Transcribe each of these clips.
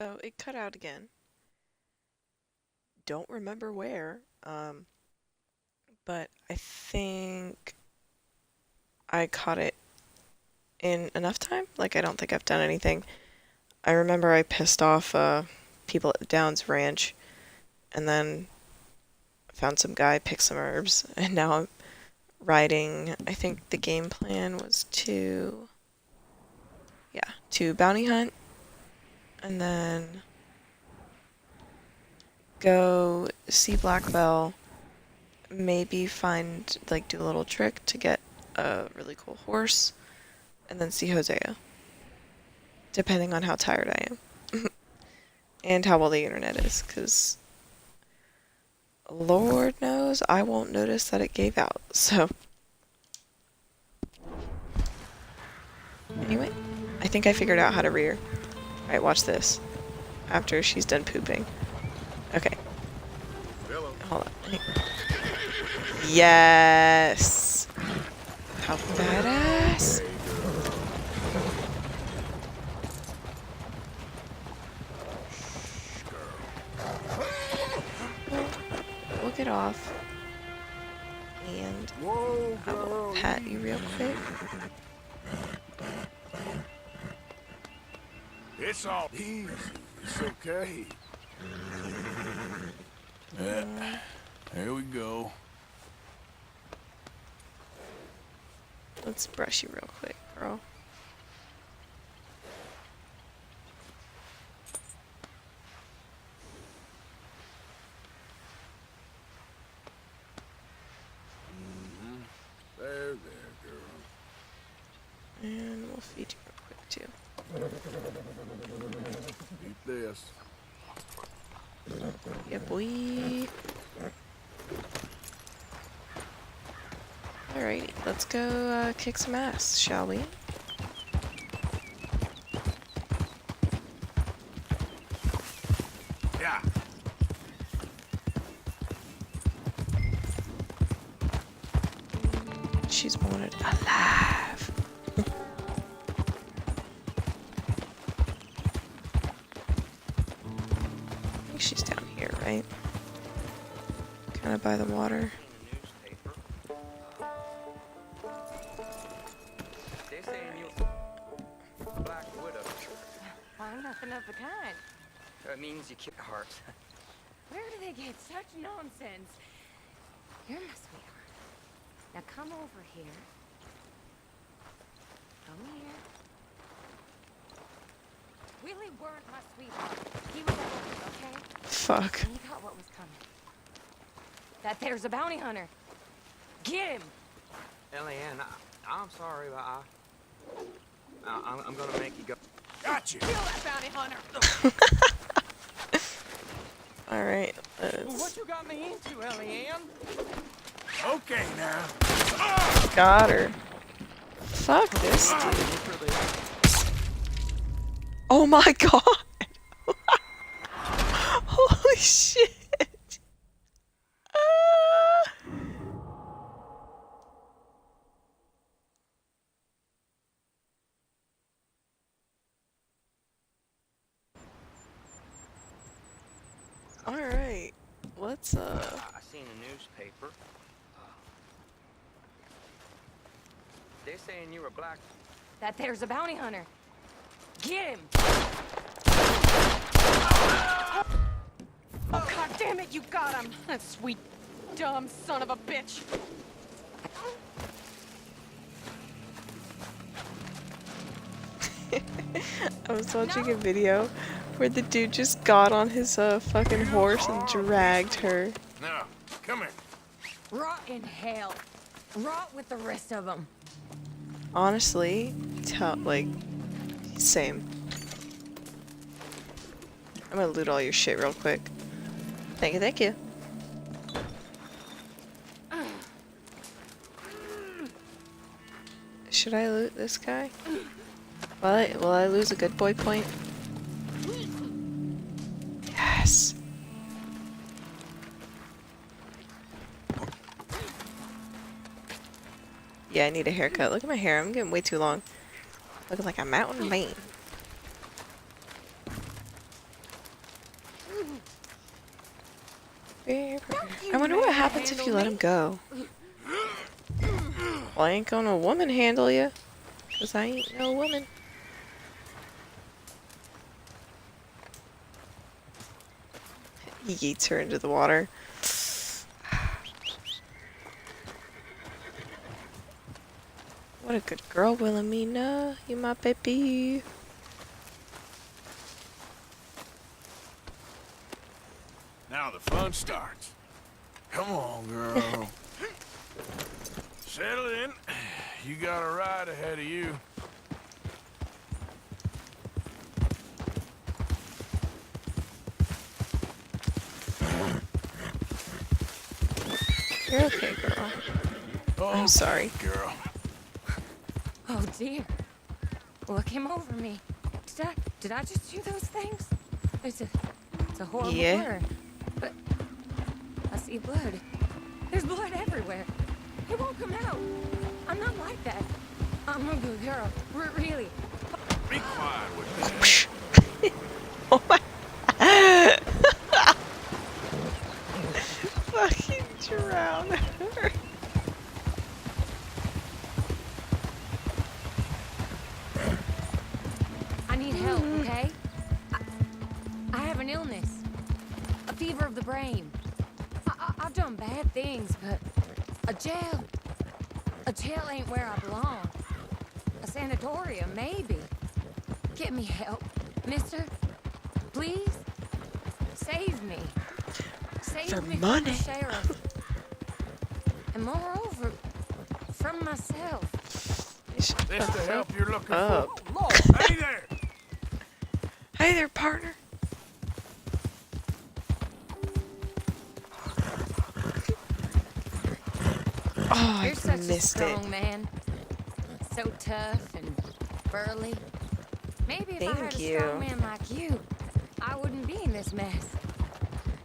So it cut out again. Don't remember where, but I think I caught it in enough time. Like, I don't think I've done anything. I remember I pissed off people at the Downs Ranch, and then found some guy, picked some herbs, and now I'm riding. I think the game plan was to bounty hunt, and then go see Black Bell, maybe find, like, do a little trick to get a really cool horse, and then see Hosea, depending on how tired I am. And how well the internet is, because Lord knows I won't notice that it gave out, so. Anyway, I think I figured out how to rear. Alright, watch this. After she's done pooping. Okay. Hello. Hold on. Yes! How badass! We'll get off. And Whoa, I will girl. pat you real quick. It's all easy. It's okay. Here we go. Let's brush you real quick, girl. There, girl. And we'll feed you real quick, too. Eat this. Yeah, boy. Alrighty, let's go kick some ass, shall we? Yeah. She's wanted alive. I think she's down here, right? Kind of by the water. Why, nothing of the kind. That means you kick hearts. Where do they get such nonsense? You're my sweetheart. Now come over here. Come here. Willie weren't my sweetheart. He was a woman, okay? Fuck. And he got what was coming. That there's a bounty hunter. Get him! Eliane, I'm sorry, but I'm gonna make you go. Gotcha. Kill that bounty hunter! Alright, What you got me into, Eliane? Okay now. got her. Fuck this dude. Oh my god! Holy shit! Ah. Alright, let's I seen a newspaper. They're saying you were black. That there's a bounty hunter. Get him! Oh, god damn it, you got him! That sweet, dumb son of a bitch! I was watching a video where the dude just got on his fucking horse and dragged her. Now, come here. Rot in hell. Rot with the rest of them. Honestly, like, same. I'm gonna loot all your shit real quick. Thank you, thank you. Should I loot this guy? Will I lose a good boy point? Yes. Yeah, I need a haircut. Look at my hair. I'm getting way too long. Looking like a mountain man. I wonder what happens if you let him go. Well, I ain't gonna woman handle you, 'cause I ain't no woman. He yeets her into the water. What a good girl, Wilhelmina. You my baby. Now the fun starts. Come on, girl. Settle in. You got a ride ahead of you. You're okay, girl. I'm sorry. Girl. Oh dear. What came over me? Did I just do those things? It's a horrible Yeah. blur. But I see blood. There's blood everywhere. It won't come out. I'm not like that. I'm a good girl. Really. Be quiet with that. Oh my. Fucking drown her. I need help, okay? I have an illness. A fever of the brain. I've done bad things, but a jail ain't where I belong. A sanatorium, maybe. Get me help, mister. Please? Save me. Save For me money. from the sheriff. And moreover, from myself. This the help you're looking up. for. Lord, hey there! Hey there, partner. Oh, You're I such a missed it. strong man. So tough and burly. Maybe if I had a Thank you. strong man like you, I wouldn't be in this mess.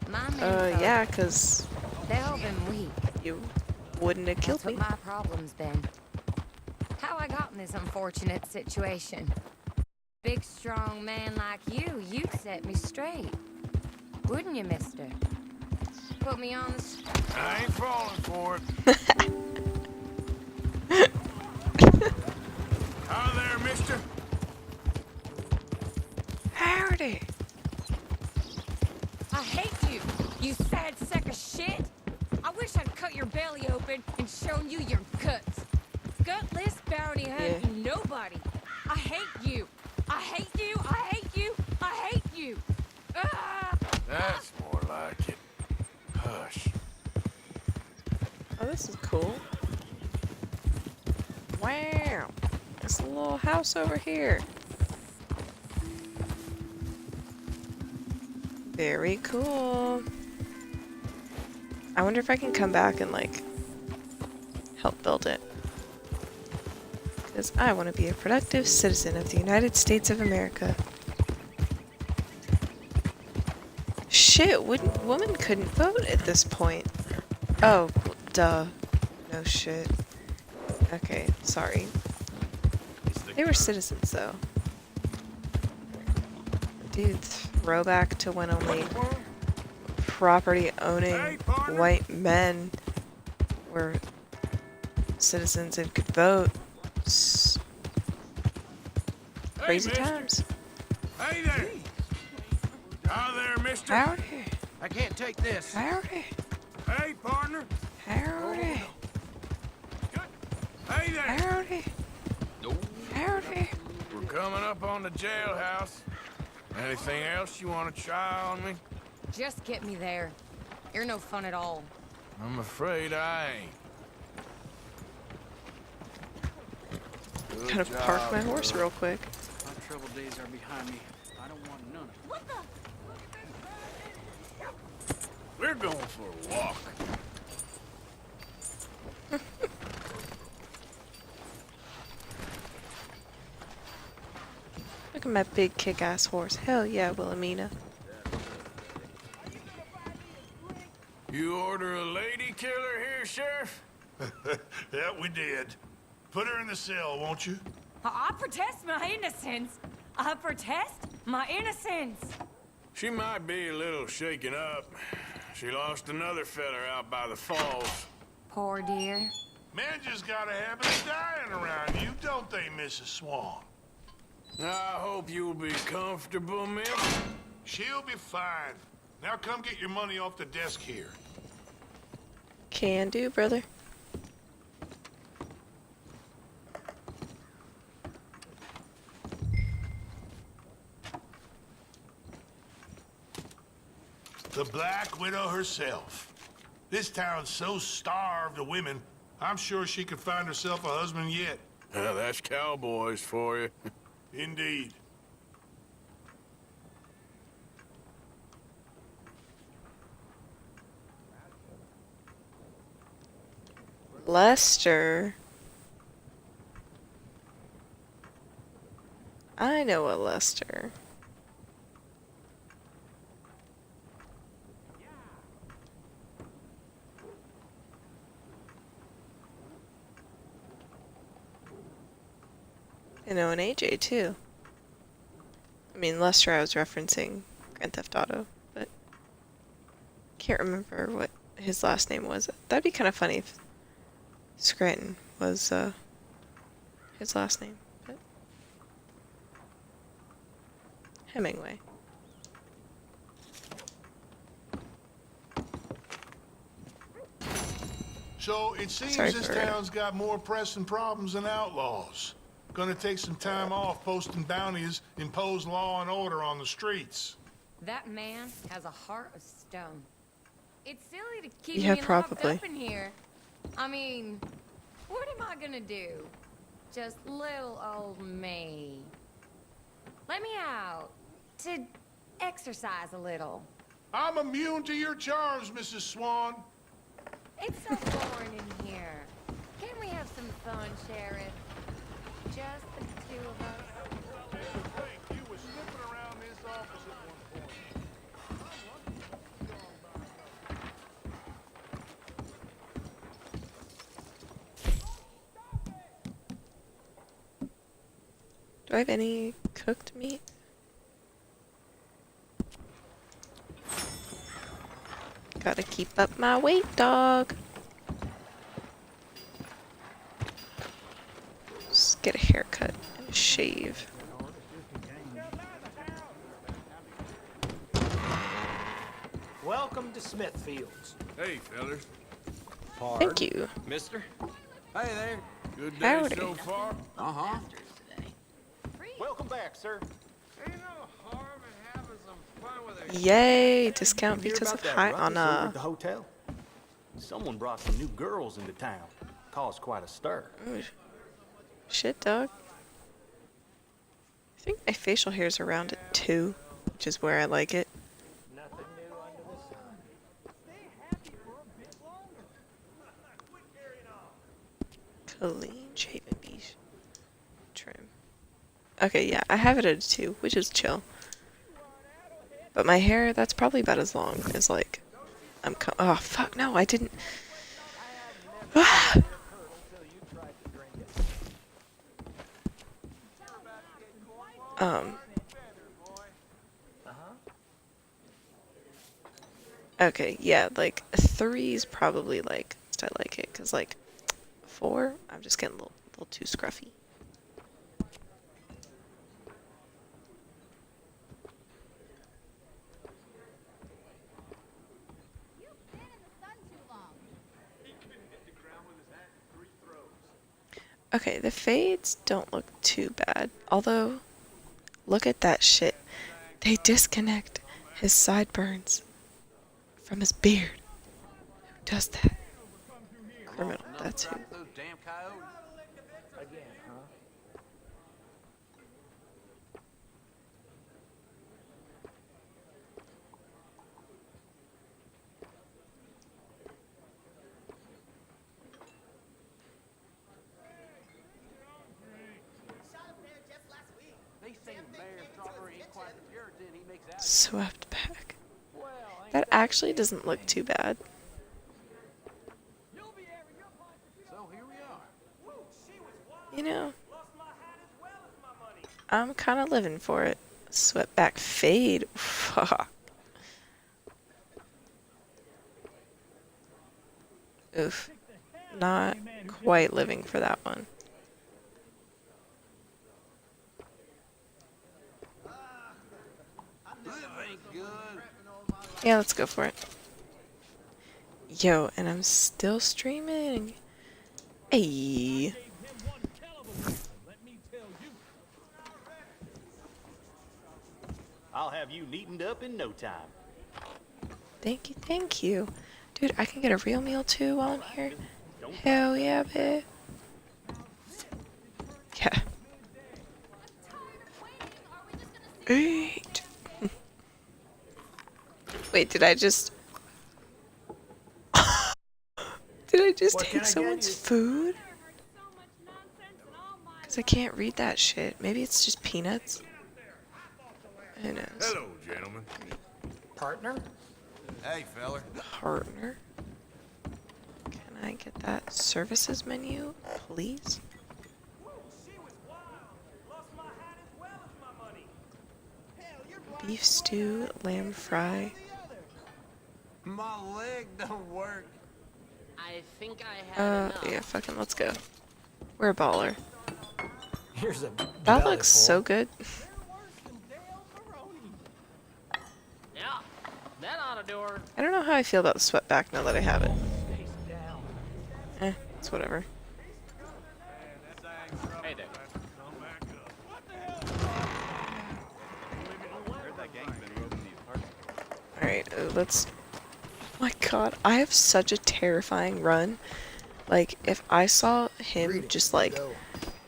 My men folk, Yeah, 'cause they've been weak. you wouldn't have killed That's what me. my problem's been. How I got in this unfortunate situation. Big strong man like you'd set me straight. Wouldn't you, mister? Put me on the I ain't falling for it. Hi there, mister. Howdy. I hate you, you sad sack of shit. I wish I'd cut your belly open and shown you your guts. Gutless bounty hunting nobody. I hate you. I hate you. I hate you. I hate you. Ah! That's more like it. Hush. Oh, this is cool. Wow. It's a little house over here. Very cool. I wonder if I can come back and, like, help build it. Because I want to be a productive citizen of the United States of America. Shit, woman couldn't vote at this point. Oh, duh. No shit. Okay, sorry. They were citizens, though. Dude, throwback to when only property-owning white men were citizens and could vote. Crazy mister. times. Hey there. Hi there, mister. Howdy. I can't take this. Howdy. Hey, partner. Howdy. Hey there. Howdy. Howdy. We're coming up on the jailhouse. Anything else you want to try on me? Just get me there. You're no fun at all. I'm afraid I ain't. Good Gotta park job, my horse girl. real quick. My trouble days are behind me. I don't want none of it. We're going for a walk. Look at my big kick-ass horse. Hell yeah, Wilhelmina. You order a lady killer here, Sheriff? Yeah, we did. Put her in the cell, won't you? I protest my innocence. I protest my innocence. She might be a little shaken up. She lost another feller out by the falls. Poor dear. Men just got a habit of dying around you, don't they, Mrs. Swan? I hope you'll be comfortable, Miss. She'll be fine. Now come get your money off the desk here. Can do, brother. The Black Widow herself. This town's so starved of women, I'm sure she could find herself a husband yet. That's cowboys for you. Indeed. Lester. I know a Lester. I know an AJ too. I mean, Lester, I was referencing Grand Theft Auto, but can't remember what his last name was. That'd be kind of funny if Scranton was his last name, but Hemingway. So it seems Sorry this for- town's got more pressing problems than outlaws. Gonna take some time off posting bounties, impose law and order on the streets. That man has a heart of stone. It's silly to keep Yeah, me probably. locked up in here. I mean, what am I gonna do? Just little old me. Let me out to exercise a little. I'm immune to your charms, Mrs. Swan. It's so boring in here. Can we have some fun, Sheriff? Just the two of us. You were sniffing around this office at one point. Do I have any cooked meat? Gotta keep up my weight, dog. Just get a haircut and a shave. Welcome to Smithfields. Hey, fellas. Thank you. Mister? Hey there. Good day Howdy. so far? Uh-huh. Welcome back, sir. Ain't no harm in having some fun with her. Yay! Discount Hear because about of that high ruckus on over at the hotel? Someone brought some new girls into town. Caused quite a stir. Ooh, shit, dog. I think my facial hair is around at 2, which is where I like it. Nothing new under the sun. Clean shaven beach trim. Okay, yeah, I have it at a 2, which is chill. But my hair, that's probably about as long as, like, oh, fuck, no, I didn't. Ah! Okay, yeah, like, 3's probably, like, I like it, because, like, 4, I'm just getting a little too scruffy. Okay, the fades don't look too bad. Although, look at that shit. They disconnect his sideburns from his beard. Who does that? Criminal, that's who. Damn coyote. Again, huh? Swept back. That actually doesn't look too bad. So here we are. You know, I'm kind of living for it. Swept back fade. Fuck. Oof. Not quite living for that one. Yeah, let's go for it. Yo, and I'm still streaming. Hey. I'll have you neatened up in no time. Thank you, thank you. Dude, I can get a real meal too while I'm here. Hell yeah, babe. Yeah. Eat. Wait, did I just... Did I just take someone's food? Because I can't read that shit. Maybe it's just peanuts. Who knows? Hello, gentlemen. Partner? Hey, feller. Partner. Can I get that services menu, please? Beef stew, lamb fry. My leg don't work. I think I have enough. Yeah, fucking let's go. We're a baller. Here's a That belly looks full. so good. Yeah, that ought to do her. I don't know how I feel about the sweat back now that I have it. It's whatever. Hey there. Alright, let's... Oh my god, I have such a terrifying run. Like, if I saw him just like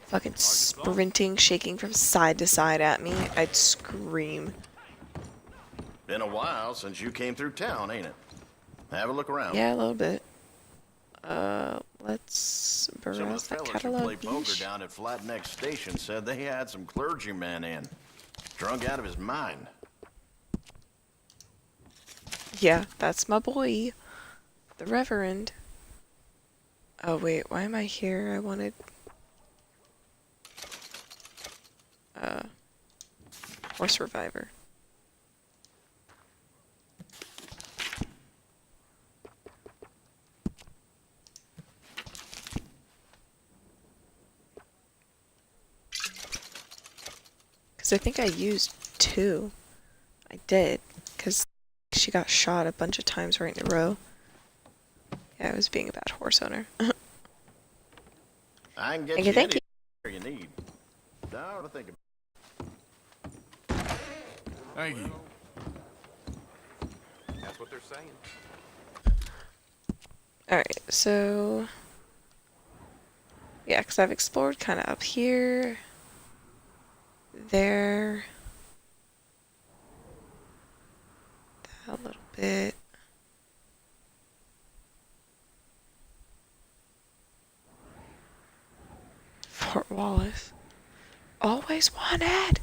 fucking sprinting, shaking from side to side at me, I'd scream. Been a while since you came through town, ain't it? Have a look around. Yeah, a little bit. Let's Some of browse the that fellas who catalog. play poker Yeesh. down at Flatneck Station said they had some clergyman in. Drunk out of his mind. Yeah, that's my boy. The Reverend. Oh wait, why am I here? I wanted... Horse Reviver. Because I think I used 2. I did, because she got shot a bunch of times right in a row. Yeah, I was being a bad horse owner. I can get Thank you you, thank anything you need. Now to think about. Thank you. That's what they're saying. Alright, so... Yeah, because I've explored kind of up here. There. That a little bit. Fort Wallace. Always wanted!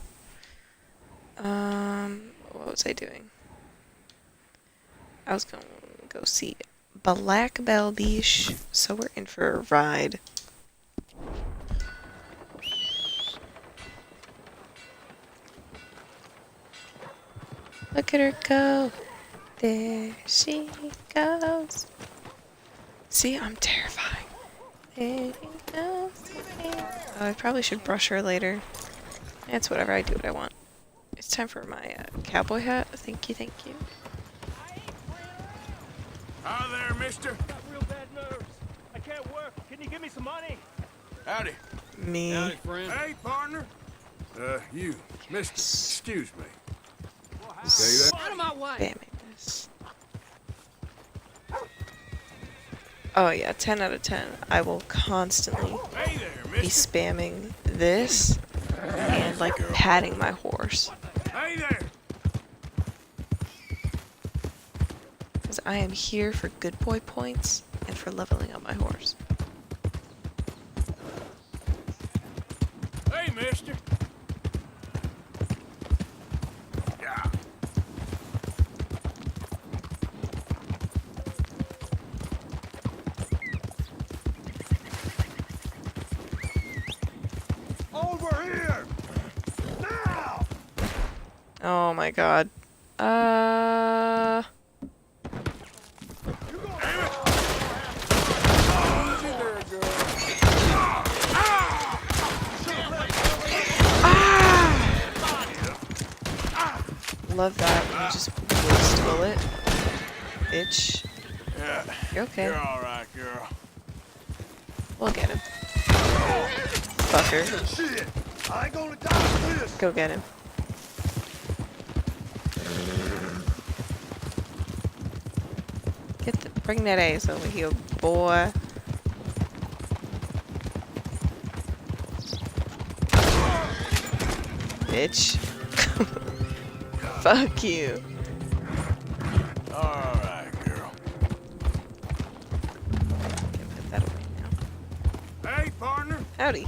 What was I doing? I was gonna go see Black Bell Beach, so we're in for a ride. Look at her go. There she goes. See, I'm terrifying. There she goes. Oh, I probably should brush her later. It's whatever, I do what I want. It's time for my cowboy hat. Thank you, thank you. Hi there, mister. Got real bad nerves. I can't work. Can you give me some money? Howdy. Me. Howdy, friend. Hey, partner. You, mister. Excuse me. Out of my way. Spamming this. Oh yeah, 10 out of 10. I will constantly Hey there, be mister. spamming this and like patting my horse. Hey there. Because I am here for good boy points and for leveling up my horse. Hey, mister. Yeah. Over here! Now! Oh my god. Love that. You just waste a bullet. Bitch. Yeah. You're okay. You're all right, girl. We'll get him. Fucker. Shit! I ain't gonna die for this! Go get him. Bring that ass over here, boy. Bitch. Fuck you. All right, girl. Can put that away now. Hey, partner. Howdy.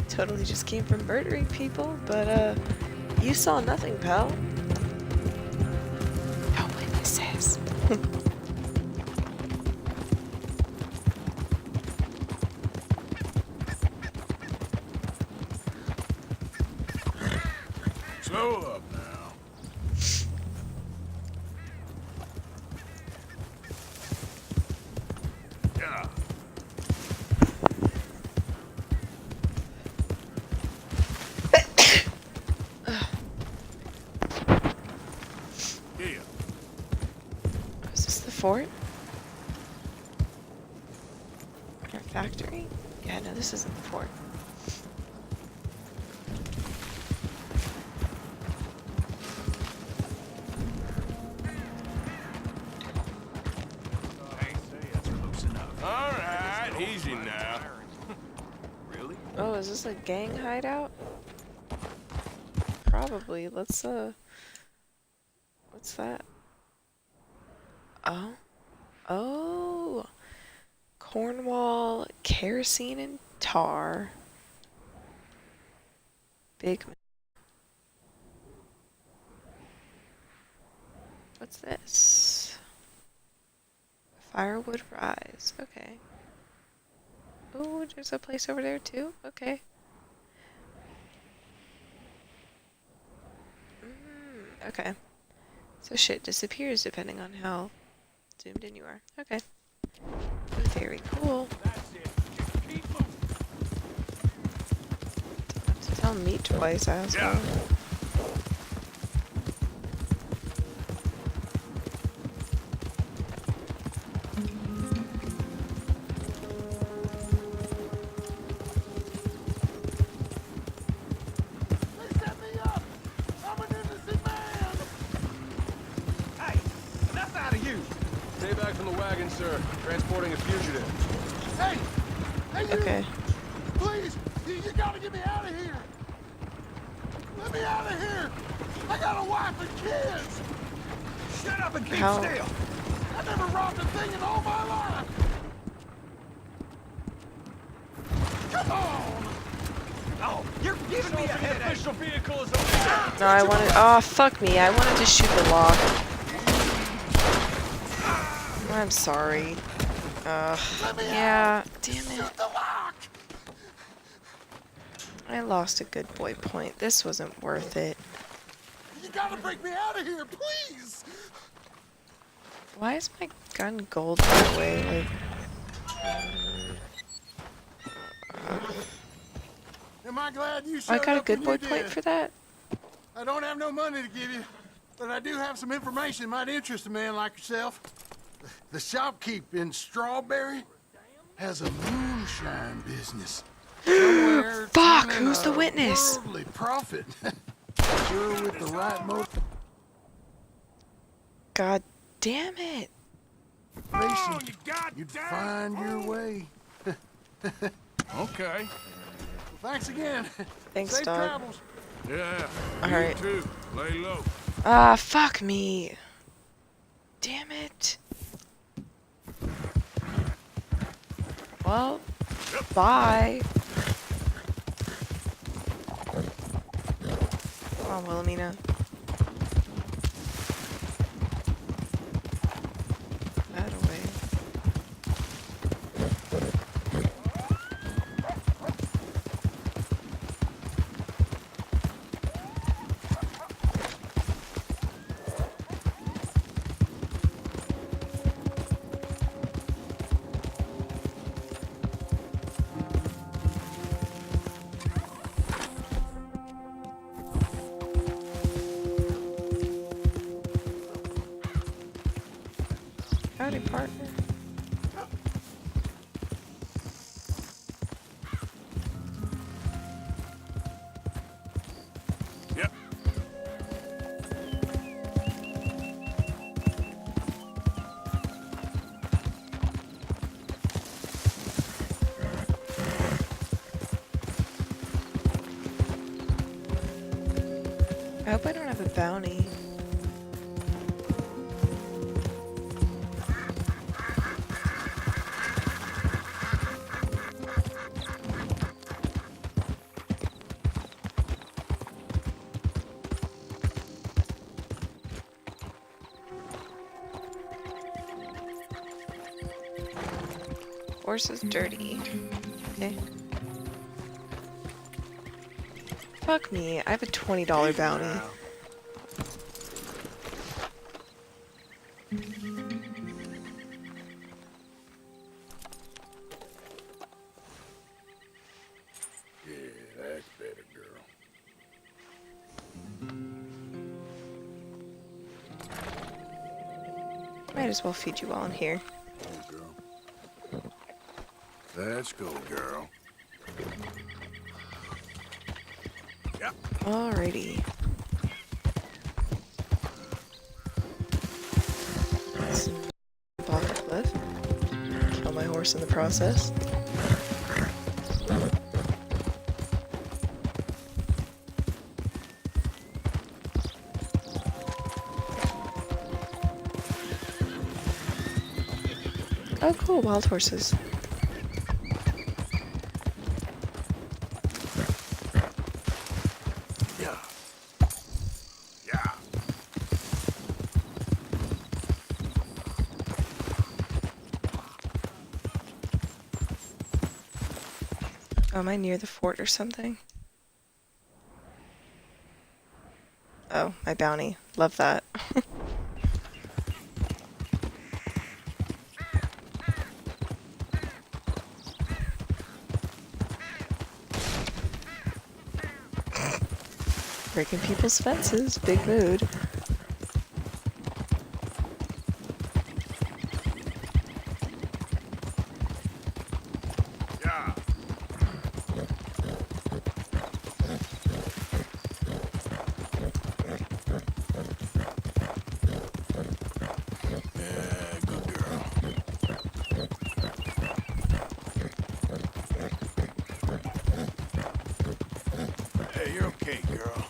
Totally just came from murdering people, but you saw nothing, pal. No witnesses. Slow up now. Yeah. Yeah. Is this the fort? Our factory? Yeah, no, this isn't the fort. All right, easy now. Really? Oh, is this a gang hideout? Probably. Let's, what's that? Oh. Oh. Cornwall, kerosene and tar. Big. What's this? Firewood Rise. Okay. Oh, there's a place over there too? Okay. Okay. So shit disappears depending on how zoomed in you are. Okay. Very cool. Don't have to tell me twice, asshole. Yeah. Stay back from the wagon, sir. Transporting a fugitive. Hey! Hey, you! Okay. Please! You gotta get me out of here! Let me out of here! I got a wife and kids! Shut up and keep How? still! I never robbed a thing in all my life! Come on! Oh, you're giving me a headache. The official vehicle is over. No, I wanted. Oh, fuck me. I wanted to shoot the lock. I'm sorry. Yeah, damn it. Shoot the lock! I lost a good boy point. This wasn't worth it. You gotta break me out of here, please! Why is my gun gold that way? Am I glad you showed I got a up good when boy you point did? for that? I don't have no money to give you, but I do have some information that might interest a man like yourself. The shopkeep in Strawberry has a moonshine business. Somewhere Fuck, turning who's the a witness? Worldly profit. Sure, with the right God damn it. motivation, you goddamn you'd find your way. Okay. Well, thanks again. Thanks, Safe dog. travels. Yeah. All you right. too. Lay low. Ah, fuck me. Damn it. Well, bye. Come on, Wilhelmina. That away. Howdy, partner. Yep. I hope I don't have a bounty. Horse is dirty. Okay. Fuck me, I have a $20 bounty. Yeah, that's better, girl. Might as well feed you while I'm here. Oh, girl. Let's go, girl. Yep. Alrighty. Let's jump off the cliff. Kill my horse in the process. Oh cool, wild horses. Yeah. Yeah. Oh, am I near the fort or something? Oh, my bounty. Love that. Breaking people's fences. Big mood. Yeah. Yeah, good girl. Hey, you're okay, girl.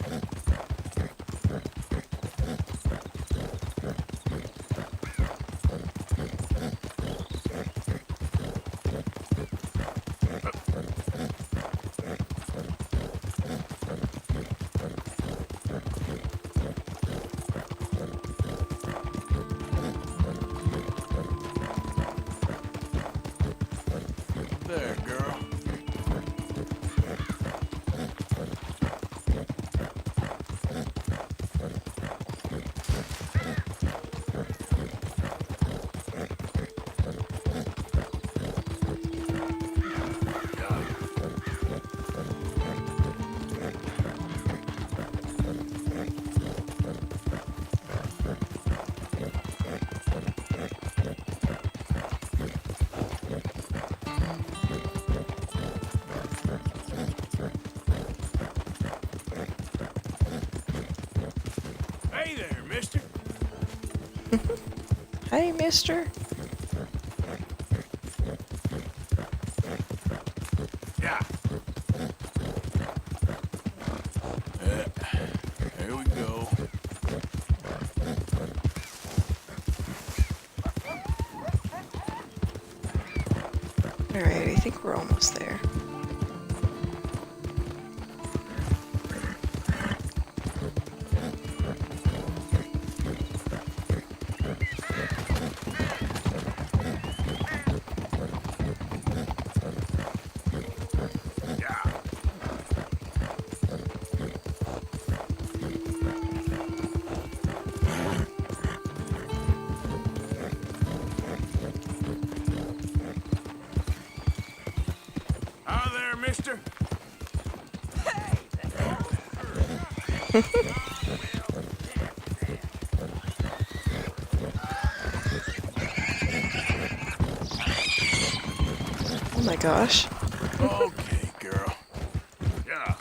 There, girl. Hey there, mister. Hey, mister. Yeah. There we go. Alright, I think we're almost there. Hi there, mister. Oh my gosh. Okay, girl. Yeah.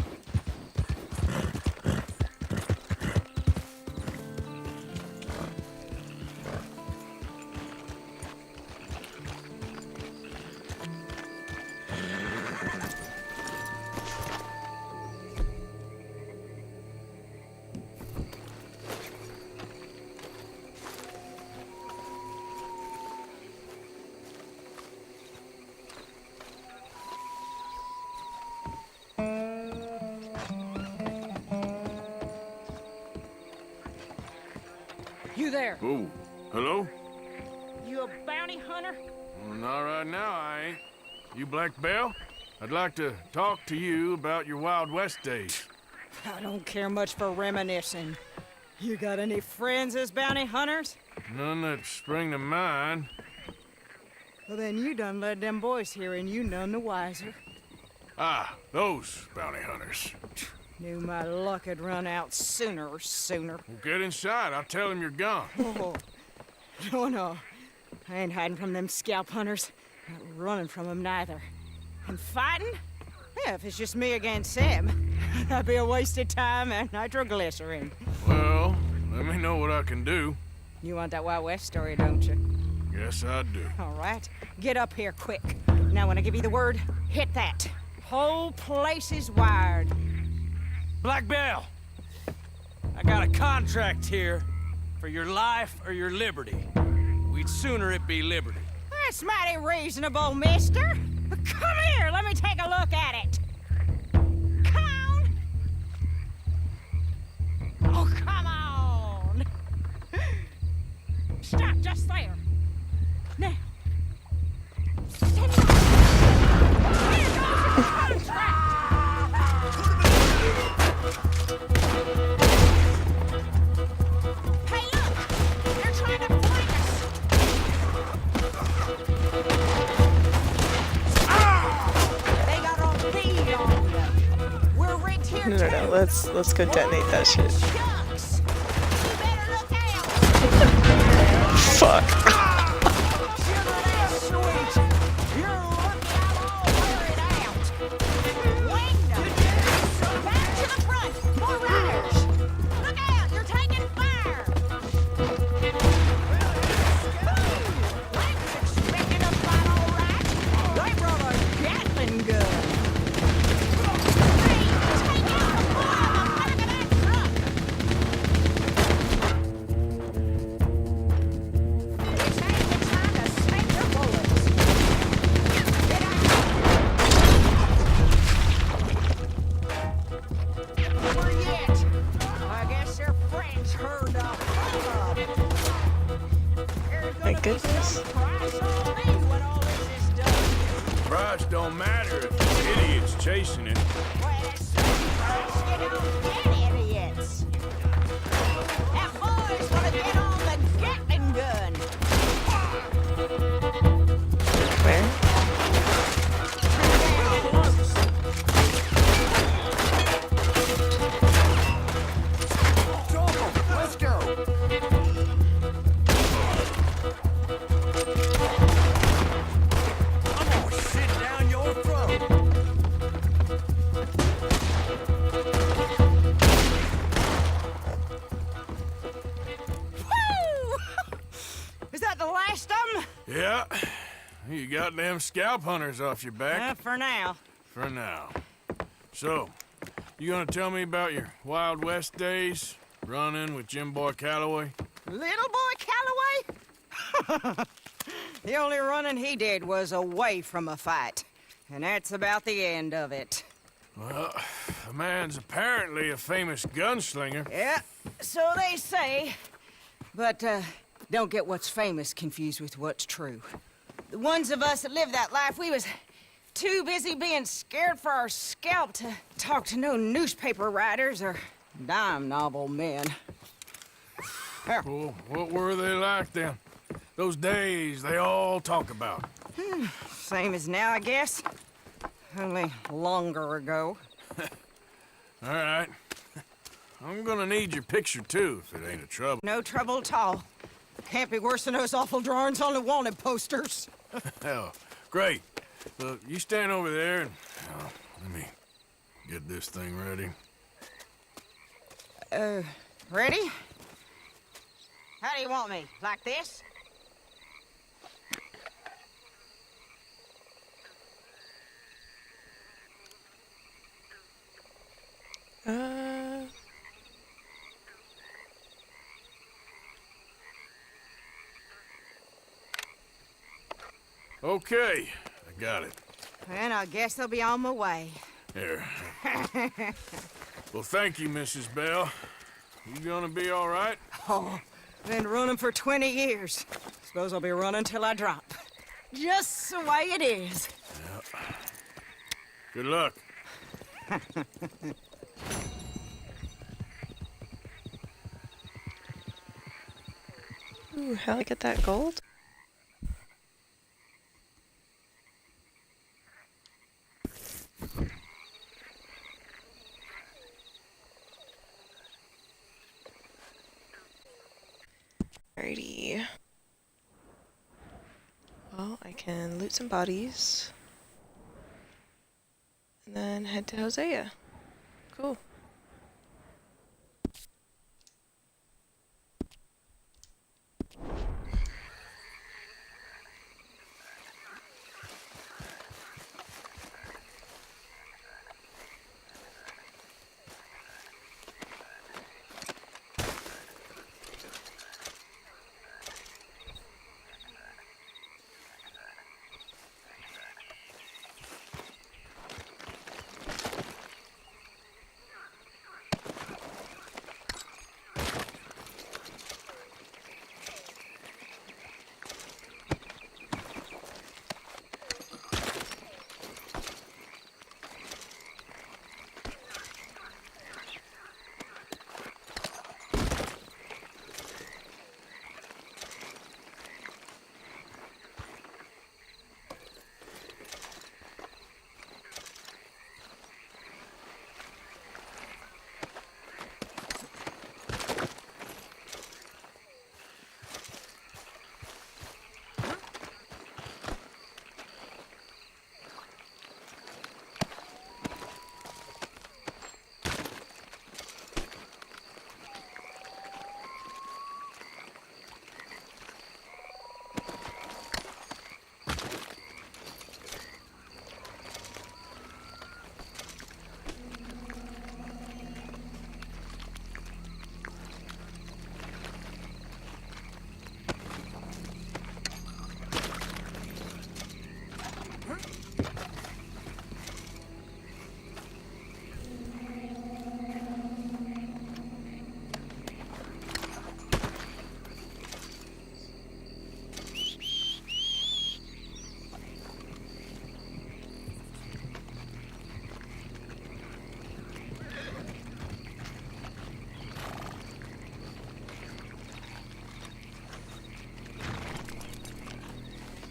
You there? Oh, hello? You a bounty hunter? Well, not right now, I ain't. You Black Belle? I'd like to talk to you about your Wild West days. I don't care much for reminiscing. You got any friends as bounty hunters? None that spring to mind. Well, then you done led them boys here and you none the wiser. Ah, those bounty hunters. Knew my luck had run out sooner. Well, get inside. I'll tell them you're gone. Oh, no. I ain't hiding from them scalp hunters. Not running from them neither. And fighting? Yeah, if it's just me against them, that'd be a waste of time and nitroglycerin. Well, let me know what I can do. You want that Wild West story, don't you? Yes, I do. All right. Get up here quick. Now, when I give you the word, hit that. Whole place is wired. Black Belle! I got a contract here for your life or your liberty. We'd sooner it be liberty. That's mighty reasonable, mister. Come here, let me take a look at it. Come on. Oh, come on. Stop just there. Now. Stand up. Here goes your contract. Hey, look! They're trying to flank us! They got on speed on you. We're rigged here No, too. let's go detonate that shit. Shucks! You better look out! Fuck. Sugar ass sweet! You're lucky I'm all wearing out! Window! Back to the front! More riders! Look out! You're taking fire! I was expecting to fight all right. They brought a Gatling gun. Hey, take out the fire on the back of that truck! This ain't the time to save your bullets. Get out! Over yet. I guess your friends heard the hubbub. There's My gonna be goodness. some price on me when all this is done. Price don't matter if the idiot's chasing it. Well, it's some price you don't get idiots. That boy's gonna get on the Gatling gun. Where? Turn down close. Let's go. I'm gonna shit down your throat! Woo! Is that the last of them? Yeah. You got them scalp hunters off your back. For now. For now. So, you gonna tell me about your Wild West days? Running with Jim Boy Calloway? Little boy Calloway? The only running he did was away from a fight. And that's about the end of it. Well, the man's apparently a famous gunslinger. Yeah, so they say. But, don't get what's famous confused with what's true. The ones of us that lived that life, we was too busy being scared for our scalp to talk to no newspaper writers or dime novel men. Well, what were they like then? Those days they all talk about. Same as now, I guess. Only longer ago. All right. I'm gonna need your picture, too, if it ain't a trouble. No trouble at all. Can't be worse than those awful drawings on the wanted posters. Hell, great. Look, you stand over there and let me get this thing ready. Ready? How do you want me? Like this? Okay, I got it. And I guess I'll be on my way. Here. Well, thank you, Mrs. Bell. You gonna be all right? Oh, been running for 20 years. Suppose I'll be running till I drop. Just the way it is. Yeah. Good luck. Ooh, how'd I get that gold? Alrighty. Well, I can loot some bodies. And then head to Hosea. Cool.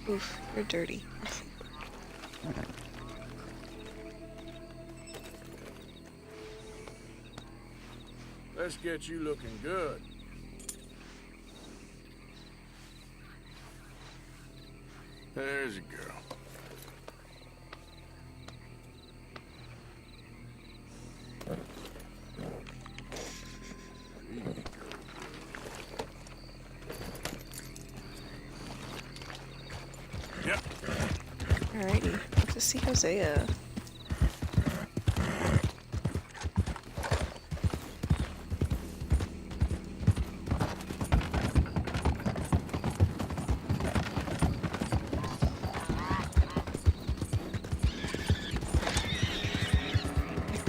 Oof, you're dirty. Let's get you looking good. There's a girl. Yep. Alrighty, let's just see Hosea.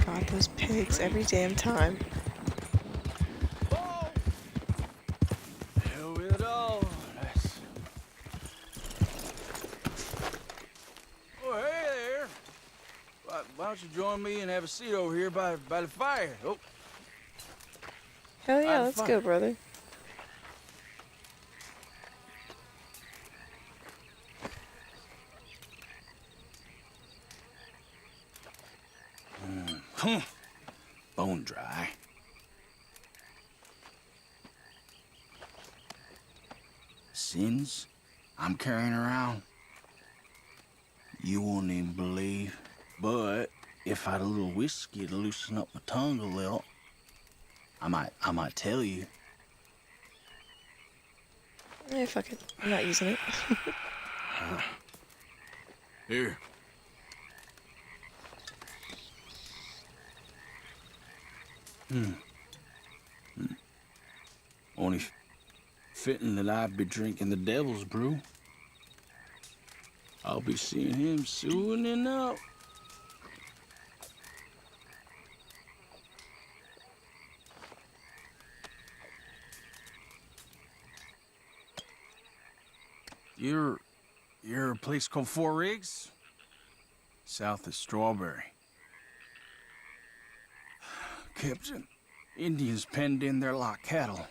God, those pigs every damn time. Hell with it all. Oh, hey there. Why don't you join me and have a seat over here by the fire? Oh. Hell yeah, I'd let's fine. go, brother. Bone dry. Sins I'm carrying around. You won't even believe. But if I had a little whiskey to loosen up my tongue a little, I might tell you. Yeah, fuck it. I'm not using it. Here. Only fitting that I'd be drinking the devil's brew. I'll be seeing him soon enough. You're a place called Four Rigs? South of Strawberry. Captain, Indians penned in there like cattle.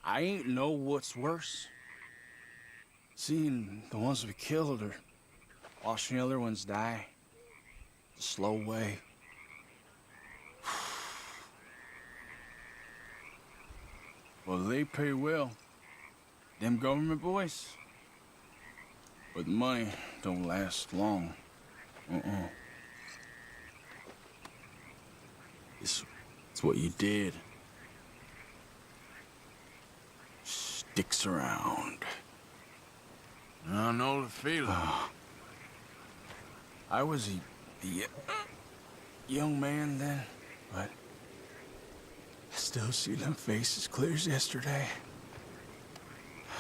I ain't know what's worse. Seeing the ones we killed or watching the other ones die the slow way. Well, they pay well. Them government boys. But the money don't last long. It's what you did. Sticks around. I know the feeling. I was a young man then, but I still see them faces clear as yesterday.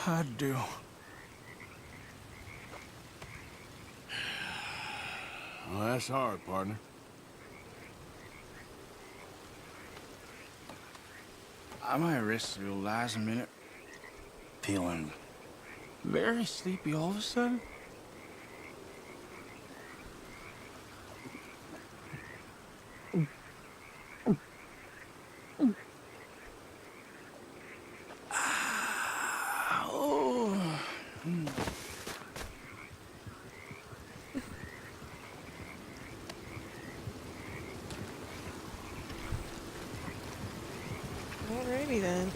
I do. Well, that's hard, partner. I might rest the old eyes a minute. Feeling very sleepy all of a sudden. Alrighty then.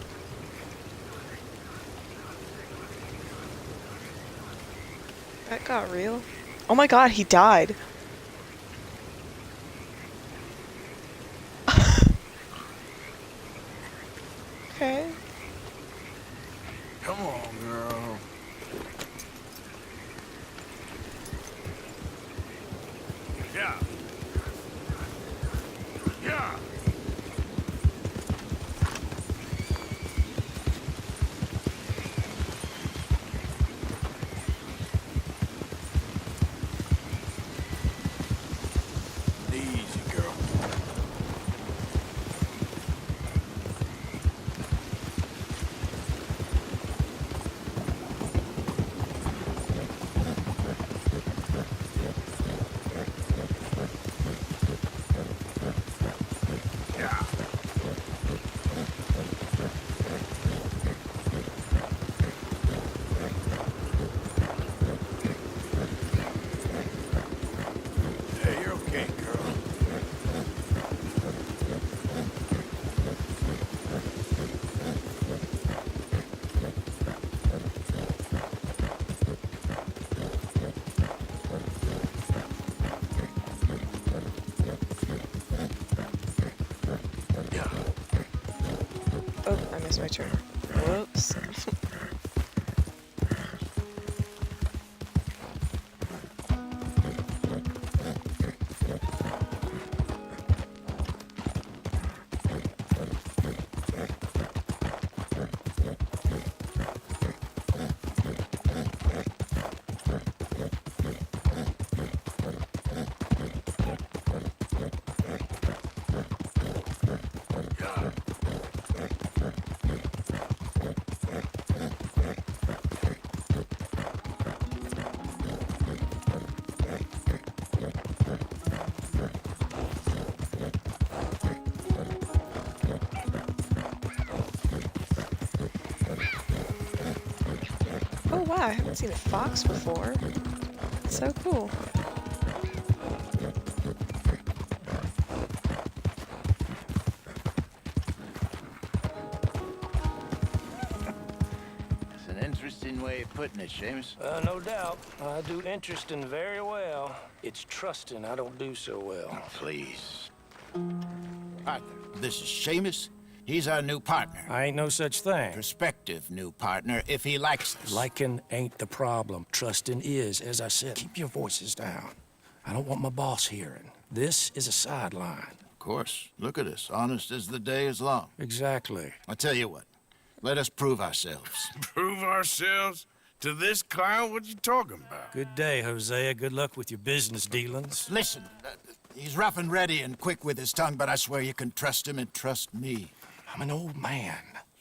That got real. Oh my god, he died. Okay. Come on, girl. Yeah. Yeah. Easy, girl. Yeah. Hey, you're okay, girl. Yeah. Oh, I missed my turn. Whoops. Oh wow, I haven't seen a fox before. So cool. It's an interesting way of putting it, Seamus. No doubt. I do interesting very well. It's trusting I don't do so well. Oh, please. Arthur, this is Seamus. He's our new partner. I ain't no such thing. Prospective new partner, if he likes us. Liking ain't the problem. Trusting is. As I said, keep your voices down. I don't want my boss hearing. This is a sideline. Of course. Look at us. Honest as the day is long. Exactly. I'll tell you what. Let us prove ourselves. Prove ourselves? To this clown? What you talking about? Good day, Hosea. Good luck with your business dealings. Listen, he's rough and ready and quick with his tongue, but I swear you can trust him and trust me. I'm an old man.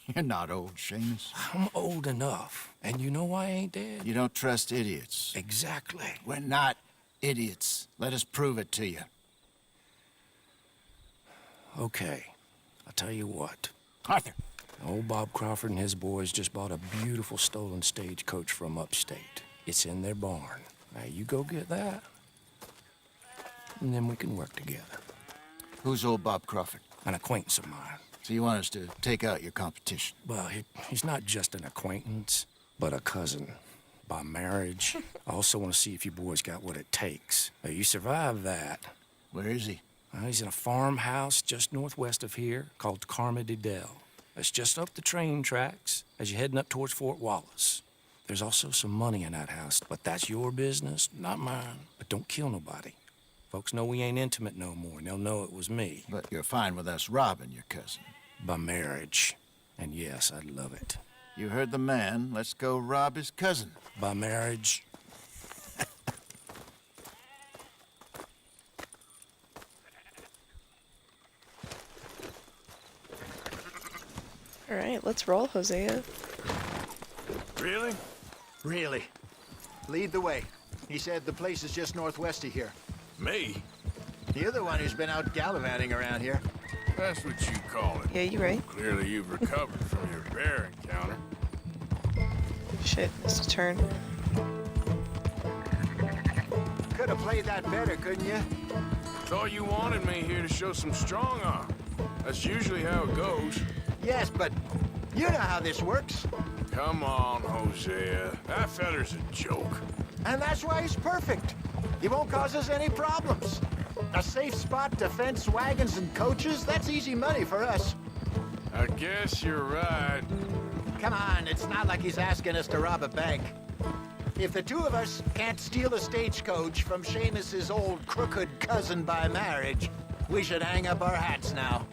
You're not old, Seamus. I'm old enough. And you know I ain't dead. You don't trust idiots. Exactly. We're not idiots. Let us prove it to you. Okay. I'll tell you what. Arthur. Old Bob Crawford and his boys just bought a beautiful stolen stagecoach from upstate. It's in their barn. Now you go get that, and then we can work together. Who's old Bob Crawford? An acquaintance of mine. So you want us to take out your competition? Well, he's not just an acquaintance, but a cousin. By marriage. I also want to see if you boys got what it takes. Now, you survive that. Where is he? He's in a farmhouse just northwest of here called Carmody Dell. It's just up the train tracks as you're heading up towards Fort Wallace. There's also some money in that house, but that's your business, not mine. But don't kill nobody. Folks know we ain't intimate no more, and they'll know it was me. But you're fine with us robbing your cousin. By marriage. And yes, I'd love it. You heard the man. Let's go rob his cousin. By marriage. All right, let's roll, Hosea. Really? Really. Lead the way. He said the place is just northwest of here. Me? You're the one who's been out gallivanting around here. That's what you call it. Yeah, you're right. Clearly you've recovered from your bear encounter. Shit, missed a turn. Could have played that better, couldn't you? Thought you wanted me here to show some strong arm. That's usually how it goes. Yes, but you know how this works. Come on, Hosea. That feller's a joke. And that's why he's perfect. He won't cause us any problems. A safe spot to fence wagons and coaches, that's easy money for us. I guess you're right. Come on, it's not like he's asking us to rob a bank. If the two of us can't steal a stagecoach from Seamus's old crooked cousin by marriage, we should hang up our hats now.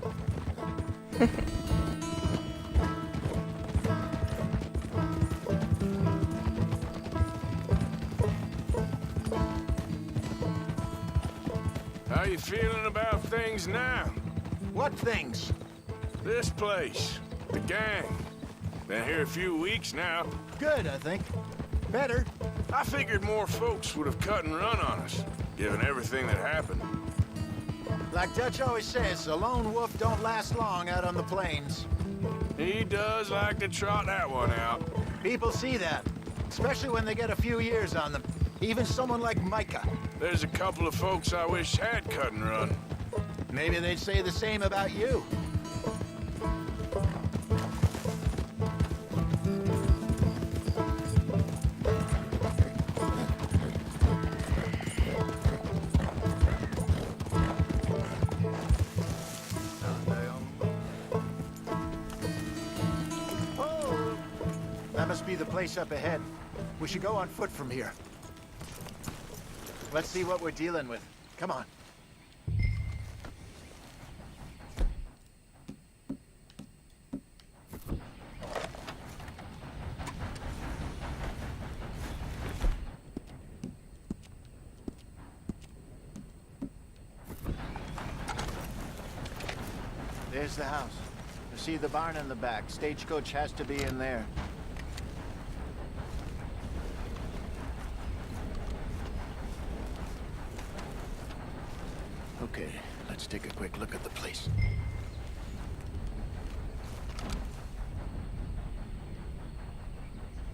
How you feeling about things now? What things? This place. The gang. Been here a few weeks now. Good, I think. Better. I figured more folks would have cut and run on us, given everything that happened. Like Dutch always says, a lone wolf don't last long out on the plains. He does like to trot that one out. People see that, especially when they get a few years on them. Even someone like Micah. There's a couple of folks I wish had cut and run. Maybe they'd say the same about you. Oh, that must be the place up ahead. We should go on foot from here. Let's see what we're dealing with. Come on. There's the house. You see the barn in the back. Stagecoach has to be in there. Okay, let's take a quick look at the place.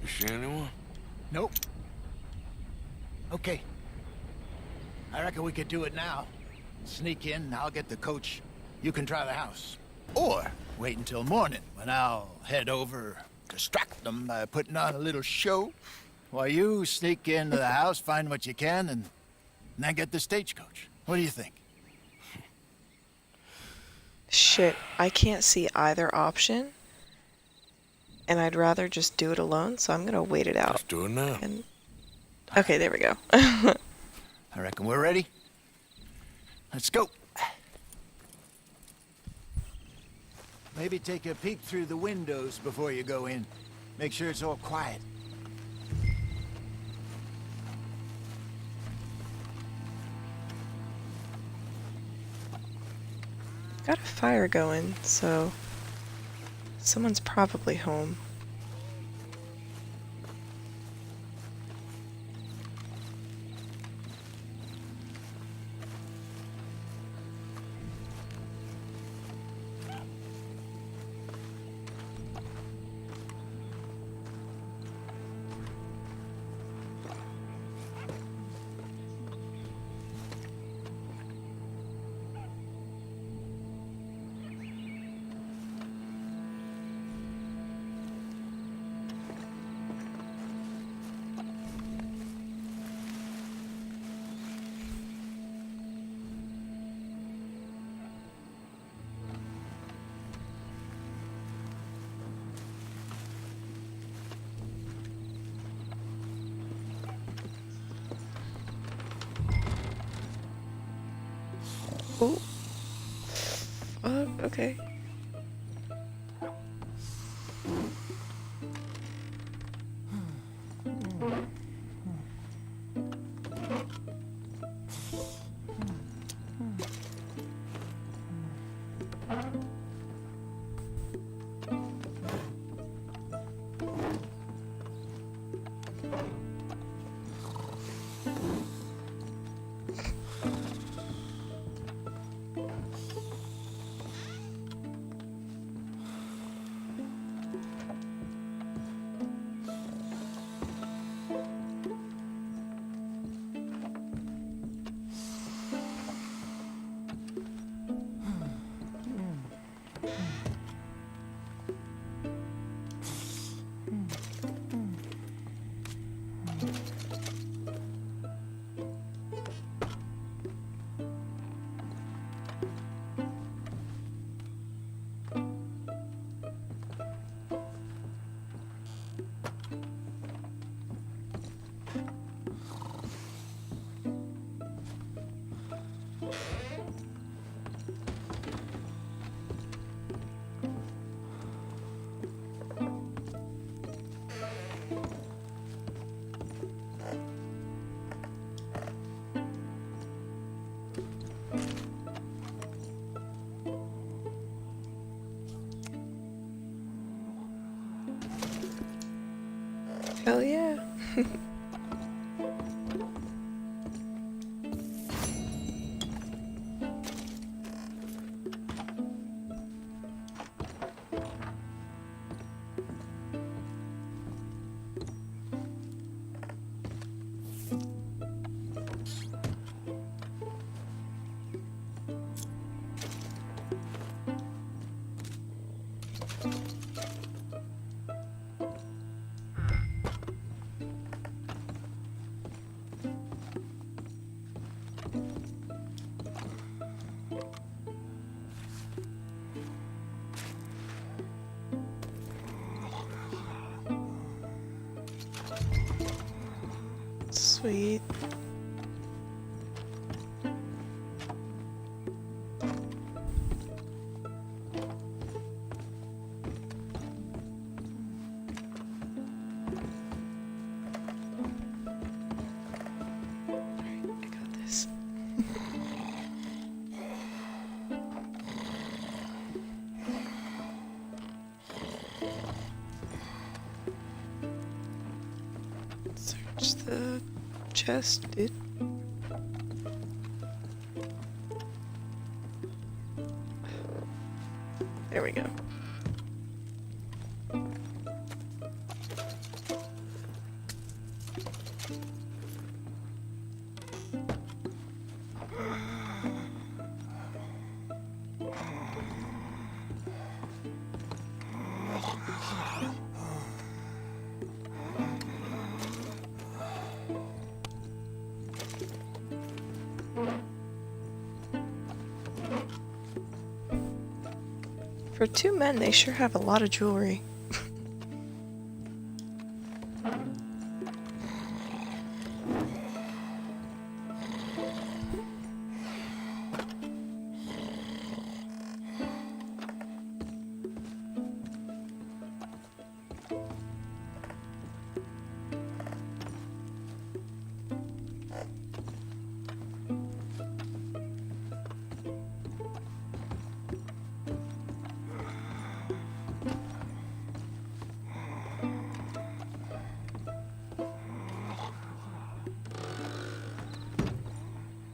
You see anyone? Nope. Okay. I reckon we could do it now. Sneak in, I'll get the coach. You can try the house. Or wait until morning when I'll head over distract them by putting on a little show, while you sneak into the house, find what you can, and then get the stagecoach. What do you think? Shit, I can't see either option. And I'd rather just do it alone, so I'm gonna wait it out. Let's do it now. And... Okay, there we go. I reckon we're ready. Let's go. Maybe take a peek through the windows before you go in. Make sure it's all quiet. Got a fire going, so someone's probably home. Oh. Okay. Hell yeah. Sweet. I got this. Search the chest, dude. There we go. For two men, they sure have a lot of jewelry.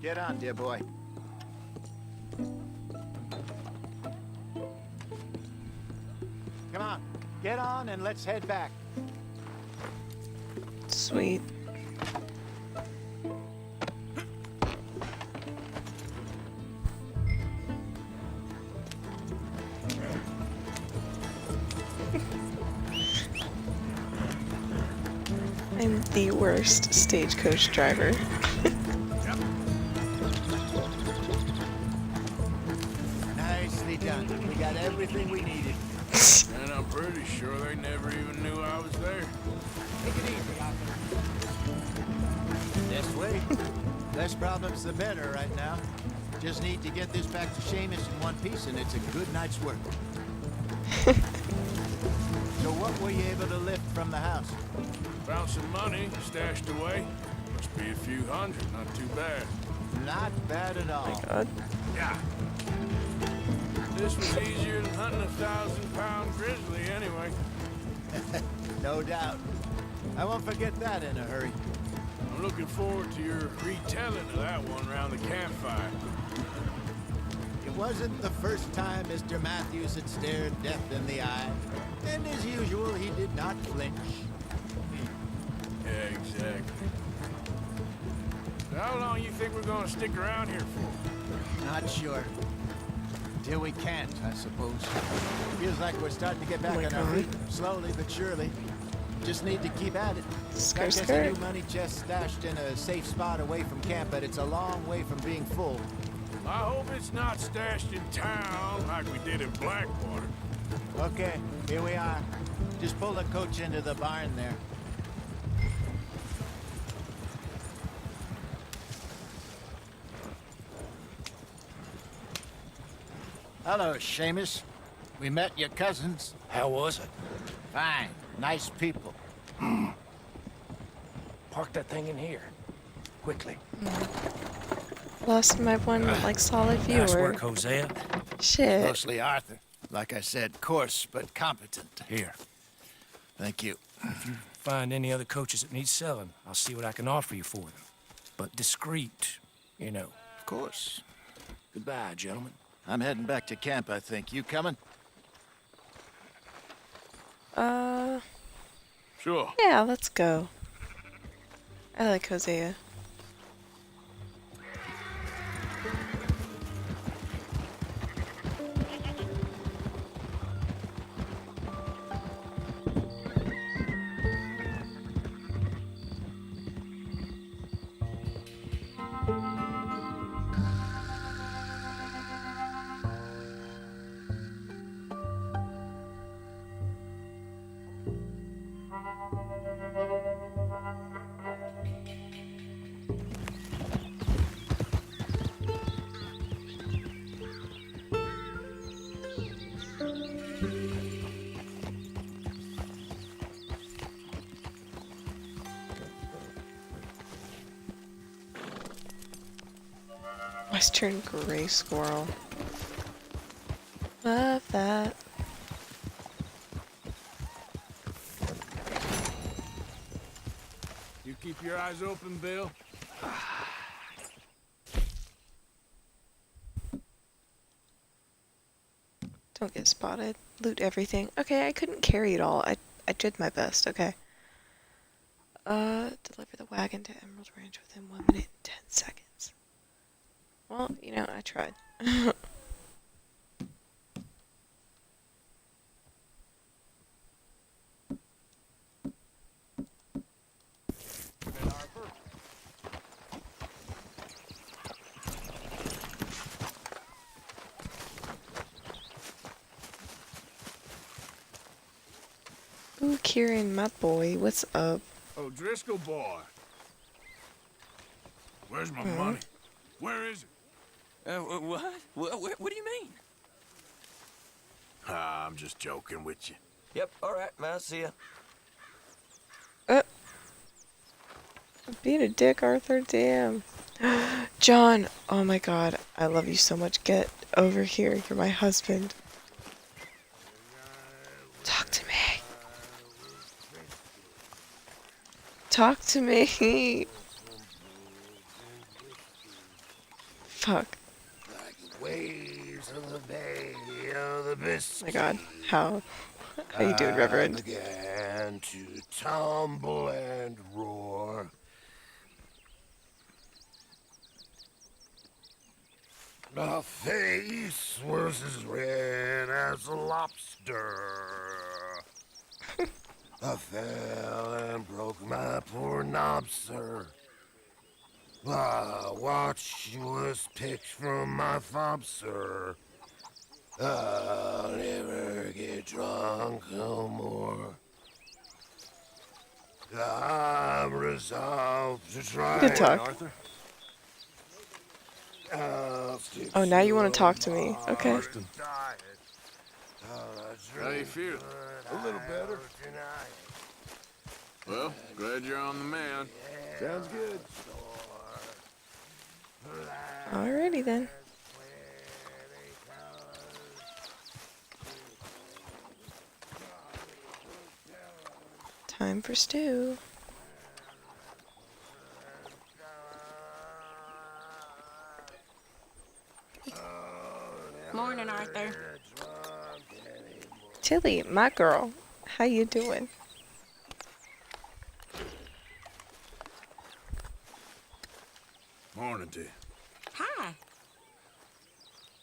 Get on, dear boy. Come on, get on and let's head back. Sweet. I'm the worst stagecoach driver. Nicely done. We got everything we needed. And I'm pretty sure they never even knew I was there. Take it easy, Arthur. This way. Less problems the better right now. Just need to get this back to Seamus in one piece and it's a good night's work. So what were you able to lift from the house? Found some money stashed away. Must be a few hundred, not too bad. Not bad at all. Oh my god. Yeah. This was easier than hunting 1,000-pound grizzly anyway. No doubt. I won't forget that in a hurry. I'm looking forward to your retelling of that one around the campfire. It wasn't the first time Mr. Matthews had stared death in the eye. And as usual, he did not flinch. Yeah, exactly. So how long you think we're gonna stick around here for? Not sure. Till we can't, I suppose. Feels like we're starting to get back Oh my on our God. feet, slowly but surely. Just need to keep at it. Skirt, Got us a skirt. new money chest stashed in a safe spot away from camp, but it's a long way from being full. I hope it's not stashed in town like we did in Blackwater. Okay, here we are. Just pull the coach into the barn there. Hello, Seamus. We met your cousins. How was it? Fine. Nice people. Park that thing in here. Quickly. Lost my one like solid viewer. Nice work, Hosea. Shit. Mostly Arthur. Like I said, coarse but competent. Here. Thank you. Find any other coaches that need selling. I'll see what I can offer you for them. But discreet, you know. Of course. Goodbye, gentlemen. I'm heading back to camp, I think. You coming? Sure. Yeah, let's go. I like Hosea. Western gray squirrel. Love that. You keep your eyes open, Bill. Don't get spotted. Loot everything. Okay, I couldn't carry it all. I did my best, okay. Deliver the wagon to Emerald Ranch within 1 minute and 10 seconds. Well, you know, I tried. Ooh, Kieran, my boy, what's up? Oh, Driscoll boy. Where's my money? Where is it? What? What do you mean? Ah, I'm just joking with you. Yep, all right, man, I'll see ya. Being a dick, Arthur, damn. John, oh my god, I love you so much. Get over here, you're my husband. Talk to me. Talk to me. Fuck. Waves of the bay of the Oh my god, how you doing, Reverend? began to tumble and roar. My face was as red as a lobster. I fell and broke my poor knob, sir. My watch was picked from my fob, sir. I'll never get drunk no more. I'm resolved to try. Good talk. Arthur. Oh, now you want to talk to me. Okay. How you feel? A little better. Well, glad you're on the man. Sounds good. Alrighty then. Time for stew. Morning, Arthur. Tilly, my girl, how you doing? Morning to you. Hi.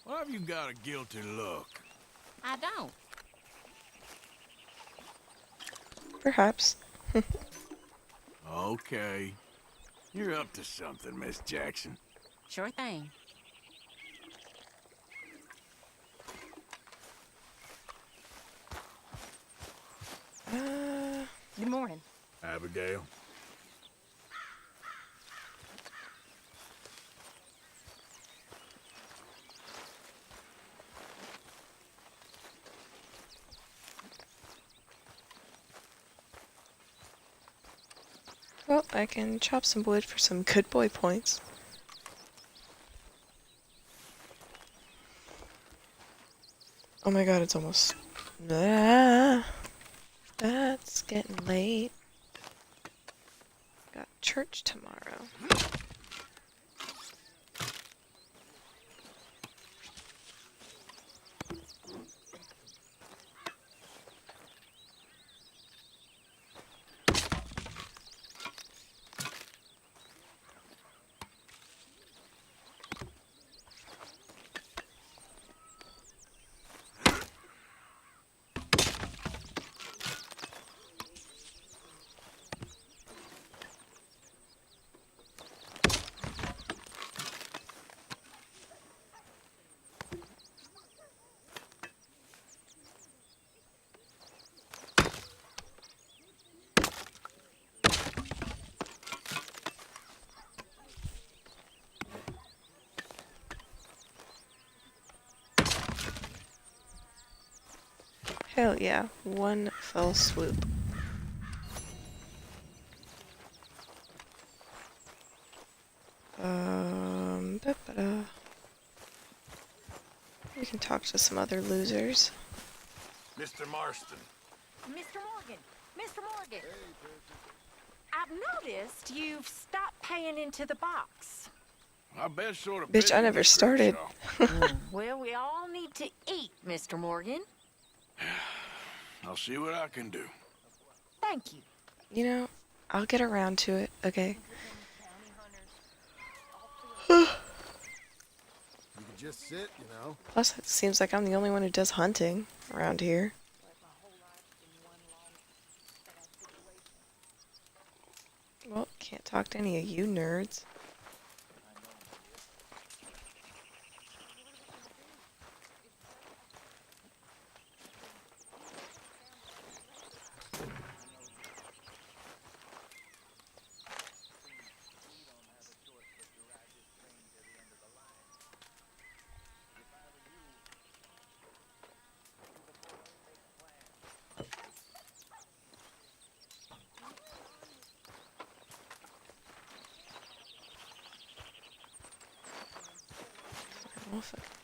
Why have you got a guilty look? I don't. Perhaps. Okay. You're up to something, Miss Jackson. Sure thing. Good morning. Abigail. Well, I can chop some wood for some good boy points. Oh my god, it's almost... that's getting late. Got church tomorrow. Hell yeah, one fell swoop. Da-da. We can talk to some other losers. Mr. Marston. Mr. Morgan! Mr. Morgan! I've noticed you've stopped paying into the box. I bet sort of Bitch, I never started. Well, we all need to eat, Mr. Morgan. I'll see what I can do. Thank you. You know, I'll get around to it, okay? You can just sit, you know. Plus, it seems like I'm the only one who does hunting around here. Well, can't talk to any of you nerds.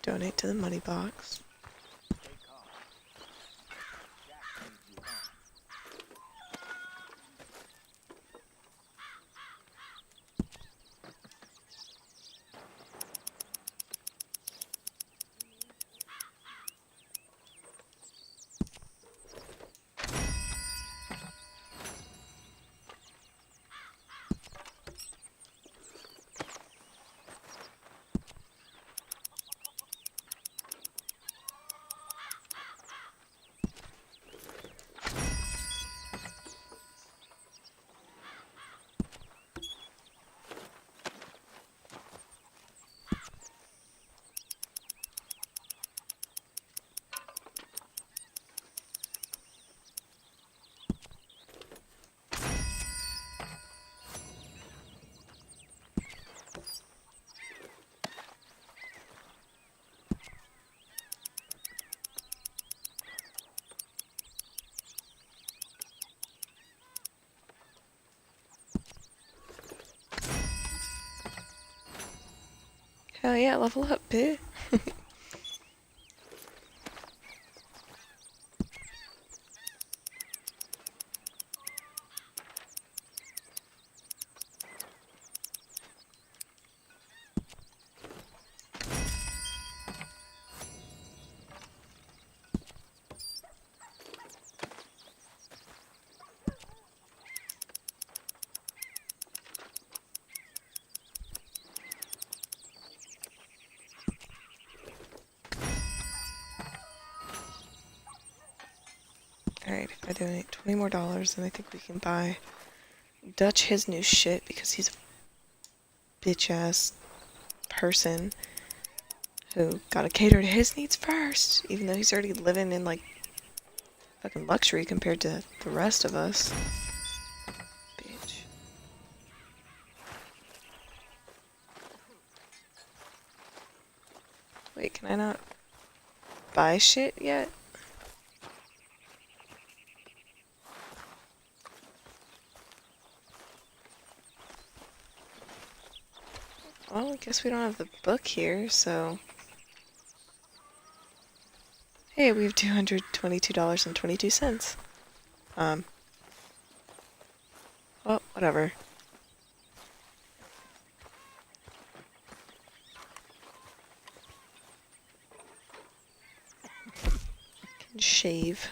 donate to the money box. Hell yeah, level up, bitch. Alright, if I donate $20 more, then I think we can buy Dutch his new shit because he's a bitch ass person who gotta cater to his needs first, even though he's already living in like fucking luxury compared to the rest of us. Bitch. Wait, can I not buy shit yet? Well, I guess we don't have the book here, so... Hey, we have $222.22. Well, whatever. Can shave.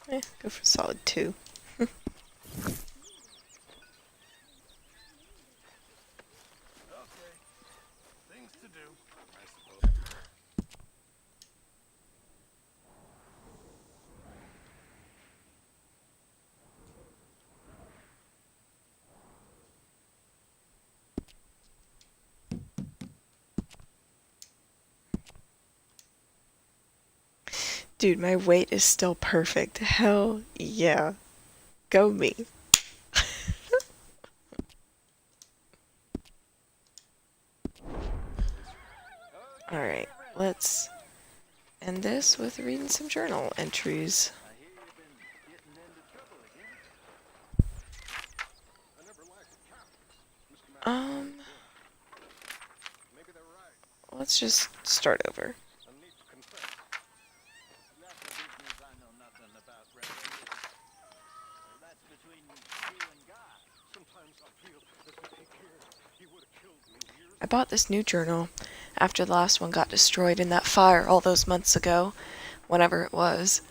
Go for solid 2. Dude, my weight is still perfect. Hell yeah. Go me. Alright, let's end this with reading some journal entries. Let's just start over. I bought this new journal after the last one got destroyed in that fire all those months ago, whenever it was.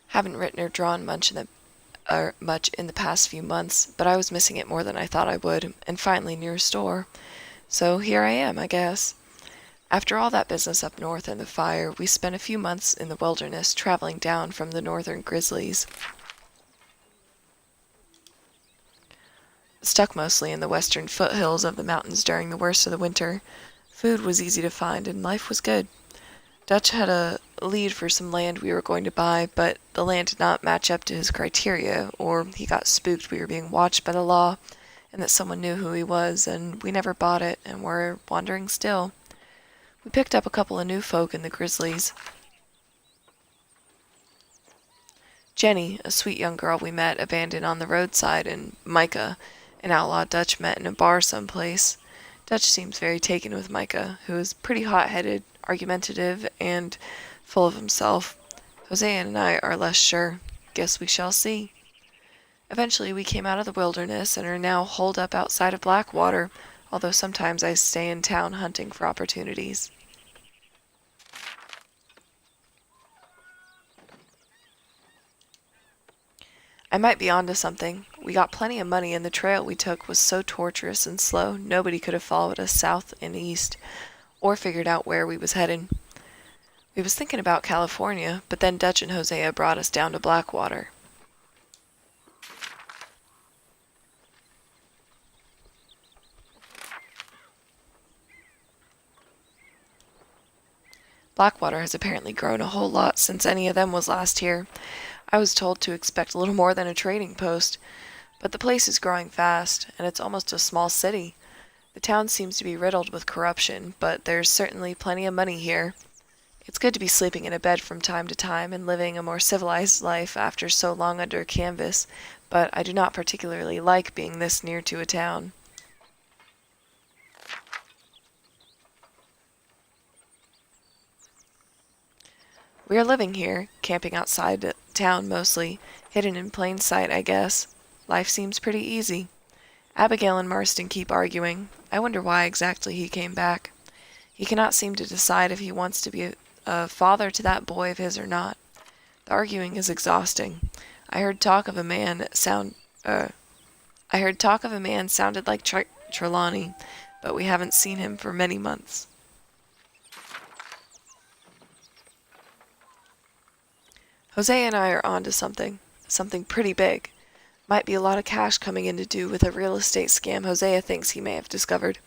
Haven't written or drawn much in the past few months, but I was missing it more than I thought I would, and finally near a store. So here I am, I guess. After all that business up north and the fire, we spent a few months in the wilderness traveling down from the northern grizzlies. Stuck mostly in the western foothills of the mountains during the worst of the winter. Food was easy to find and life was good. Dutch had a lead for some land we were going to buy, but the land did not match up to his criteria, or he got spooked we were being watched by the law and that someone knew who he was, and we never bought it and we're wandering still. We picked up a couple of new folk in the Grizzlies. Jenny, a sweet young girl we met abandoned on the roadside, and Micah, an outlaw Dutch met in a bar someplace. Dutch seems very taken with Micah, who is pretty hot-headed, argumentative, and full of himself. Hosea and I are less sure. Guess we shall see. Eventually we came out of the wilderness and are now holed up outside of Blackwater, although sometimes I stay in town hunting for opportunities. I might be onto something. We got plenty of money and the trail we took was so torturous and slow nobody could have followed us south and east, or figured out where we was heading. We was thinking about California, but then Dutch and Hosea brought us down to Blackwater. Blackwater has apparently grown a whole lot since any of them was last here. I was told to expect a little more than a trading post, but the place is growing fast, and it's almost a small city. The town seems to be riddled with corruption, but there's certainly plenty of money here. It's good to be sleeping in a bed from time to time and living a more civilized life after so long under canvas, but I do not particularly like being this near to a town. We are living here, camping outside town mostly, hidden in plain sight, I guess. Life seems pretty easy. Abigail and Marston keep arguing. I wonder why exactly he came back. He cannot seem to decide if he wants to be a father to that boy of his or not. The arguing is exhausting. I heard talk of a man sounded like Trelawney, but we haven't seen him for many months. Hosea and I are on to something pretty big. Might be a lot of cash coming in to do with a real estate scam Hosea thinks he may have discovered.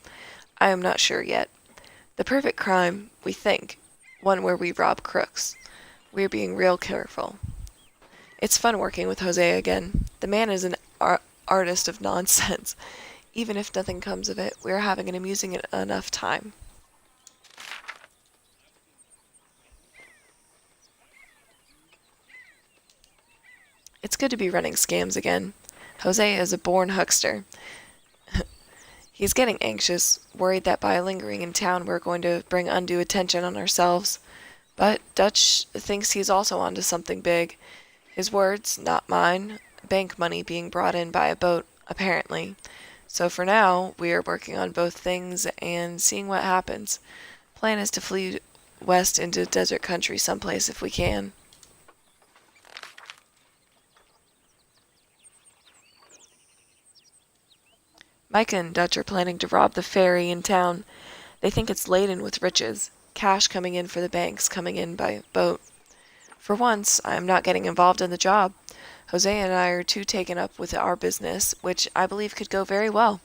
I am not sure yet. The perfect crime, we think, one where we rob crooks. We're being real careful. It's fun working with Hosea again. The man is an artist of nonsense. Even if nothing comes of it, we're having an amusing enough time. It's good to be running scams again. Hosea is a born huckster. He's getting anxious, worried that by lingering in town we're going to bring undue attention on ourselves. But Dutch thinks he's also onto something big. His words, not mine. Bank money being brought in by a boat, apparently. So for now, we are working on both things and seeing what happens. Plan is to flee west into desert country someplace if we can. Micah and Dutch are planning to rob the ferry in town. They think it's laden with riches, cash coming in for the banks coming in by boat. For once, I am not getting involved in the job. Hosea and I are too taken up with our business, which I believe could go very well,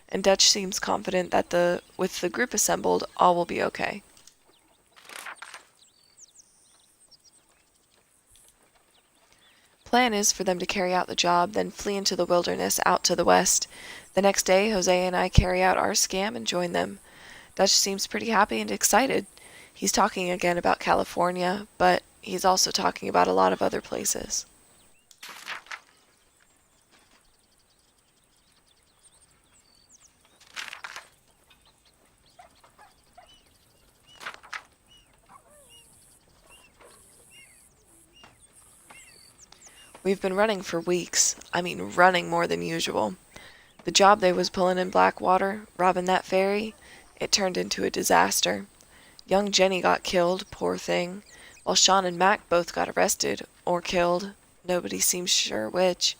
and Dutch seems confident that with the group assembled, all will be okay. Plan is for them to carry out the job, then flee into the wilderness out to the west. The next day, Hosea and I carry out our scam and join them. Dutch seems pretty happy and excited. He's talking again about California, but he's also talking about a lot of other places. We've been running for weeks. I mean running more than usual. The job they was pulling in Blackwater, robbing that ferry, it turned into a disaster. Young Jenny got killed, poor thing, while Sean and Mac both got arrested, or killed. Nobody seems sure which.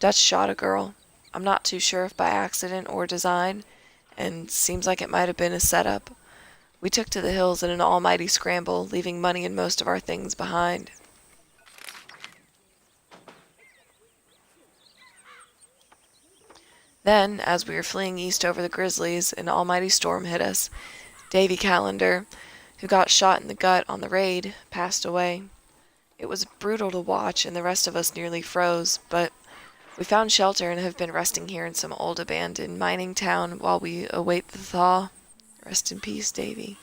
Dutch shot a girl. I'm not too sure if by accident or design, and seems like it might have been a setup. We took to the hills in an almighty scramble, leaving money and most of our things behind. Then, as we were fleeing east over the Grizzlies, an almighty storm hit us. Davy Callender, who got shot in the gut on the raid, passed away. It was brutal to watch, and the rest of us nearly froze, but we found shelter and have been resting here in some old abandoned mining town while we await the thaw. Rest in peace, Davy.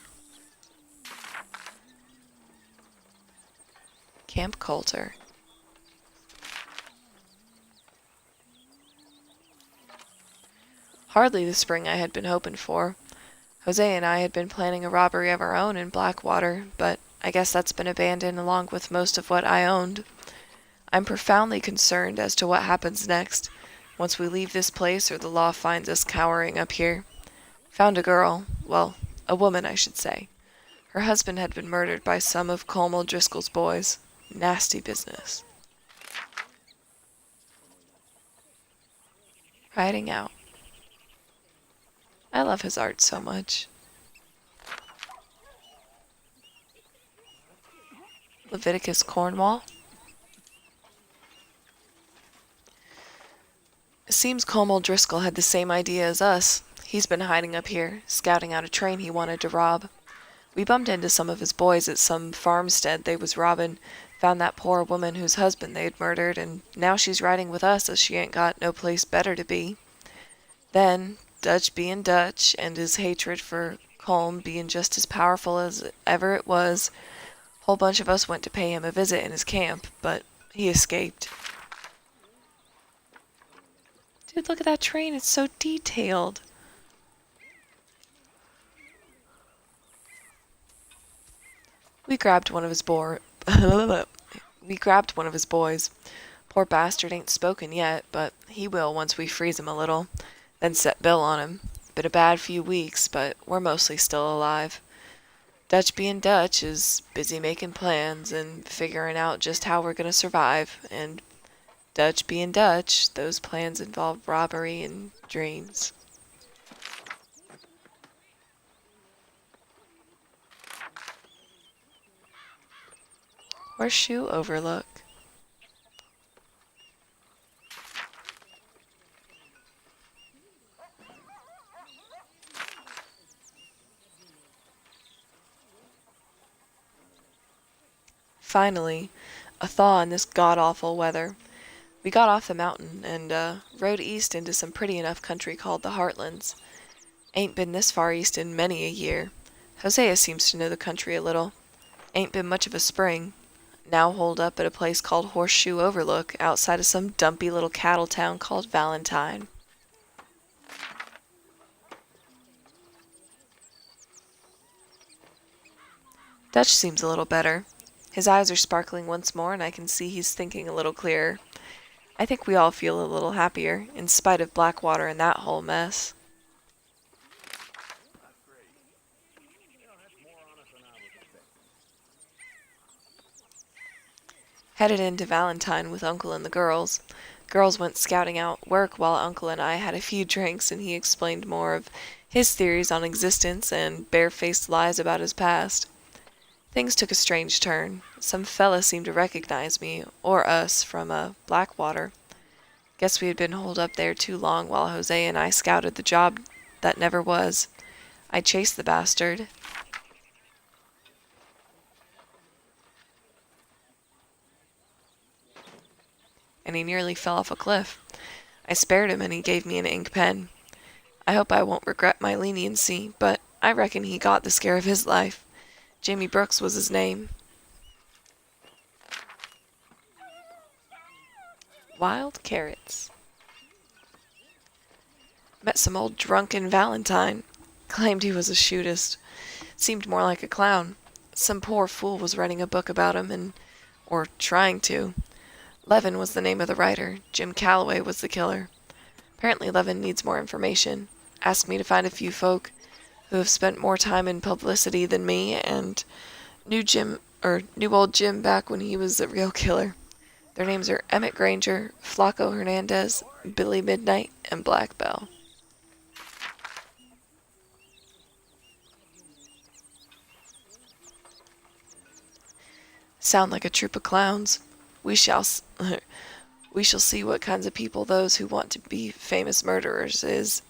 Camp Coulter. Hardly the spring I had been hoping for. Jose and I had been planning a robbery of our own in Blackwater, but I guess that's been abandoned along with most of what I owned. I'm profoundly concerned as to what happens next, once we leave this place or the law finds us cowering up here. Found a girl, well, a woman I should say. Her husband had been murdered by some of Colm O'Driscoll's boys. Nasty business. Riding out. I love his art so much. Leviticus Cornwall. It seems Colm O'Driscoll had the same idea as us. He's been hiding up here, scouting out a train he wanted to rob. We bumped into some of his boys at some farmstead they was robbing, found that poor woman whose husband they'd murdered, and now she's riding with us as she ain't got no place better to be. Then, Dutch being Dutch, and his hatred for Colm being just as powerful as ever it was, whole bunch of us went to pay him a visit in his camp, but he escaped. Dude, look at that train. It's so detailed. We grabbed one of his boys. Poor bastard ain't spoken yet, but he will once we freeze him a little, then set Bill on him. Been a bad few weeks, but we're mostly still alive. Dutch being Dutch is busy making plans and figuring out just how we're gonna survive, and Dutch being Dutch, those plans involve robbery and dreams. Horseshoe Overlook. Finally, a thaw in this god-awful weather. We got off the mountain and rode east into some pretty enough country called the Heartlands. Ain't been this far east in many a year. Hosea seems to know the country a little. Ain't been much of a spring. Now holed up at a place called Horseshoe Overlook outside of some dumpy little cattle town called Valentine. Dutch seems a little better. His eyes are sparkling once more and I can see he's thinking a little clearer. I think we all feel a little happier, in spite of Blackwater and that whole mess. Headed into Valentine with Uncle and the girls. Girls went scouting out work while Uncle and I had a few drinks and he explained more of his theories on existence and barefaced lies about his past. Things took a strange turn. Some fella seemed to recognize me, or us, from Blackwater. Guess we had been holed up there too long while Jose and I scouted the job that never was. I chased the bastard. And he nearly fell off a cliff. I spared him and he gave me an ink pen. I hope I won't regret my leniency, but I reckon he got the scare of his life. Jamie Brooks was his name. Wild carrots. Met some old drunken Valentine. Claimed he was a shootist. Seemed more like a clown. Some poor fool was writing a book about him, or trying to. Levin was the name of the writer. Jim Calloway was the killer. Apparently Levin needs more information. Asked me to find a few folk who have spent more time in publicity than me and knew old Jim back when he was the real killer. Their names are Emmett Granger, Flaco Hernandez, Billy Midnight, and Black Bell. Sound like a troop of clowns. We shall see what kinds of people those who want to be famous murderers is.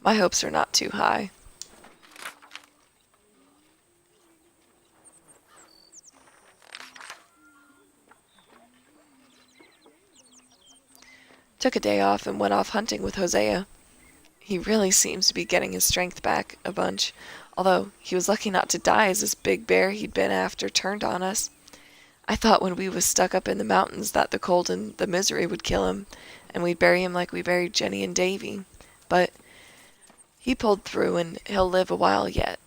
My hopes are not too high. Took a day off and went off hunting with Hosea. He really seems to be getting his strength back a bunch, although he was lucky not to die as this big bear he'd been after turned on us. I thought when we was stuck up in the mountains that the cold and the misery would kill him, and we'd bury him like we buried Jenny and Davy. But He pulled through and he'll live a while yet.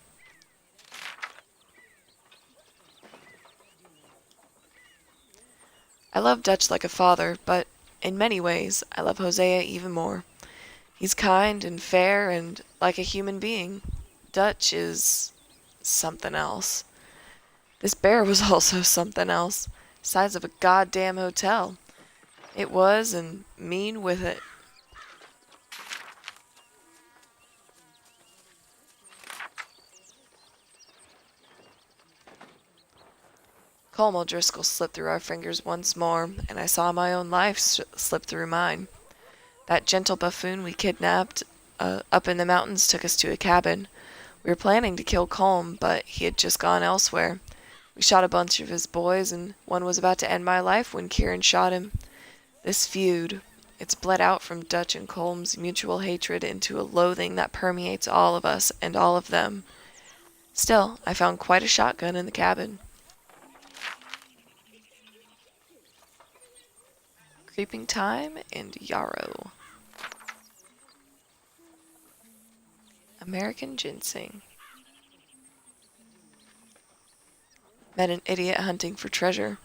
I love Dutch like a father, but in many ways, I love Hosea even more. He's kind and fair and like a human being. Dutch is something else. This bear was also something else. Size of a goddamn hotel. It was, and mean with it. Colm O'Driscoll slipped through our fingers once more, and I saw my own life slip through mine. That gentle buffoon we kidnapped up in the mountains took us to a cabin. We were planning to kill Colm, but he had just gone elsewhere. We shot a bunch of his boys, and one was about to end my life when Kieran shot him. This feud, it's bled out from Dutch and Colm's mutual hatred into a loathing that permeates all of us and all of them. Still, I found quite a shotgun in the cabin. Creeping Time and Yarrow. American ginseng. Met an idiot hunting for treasure.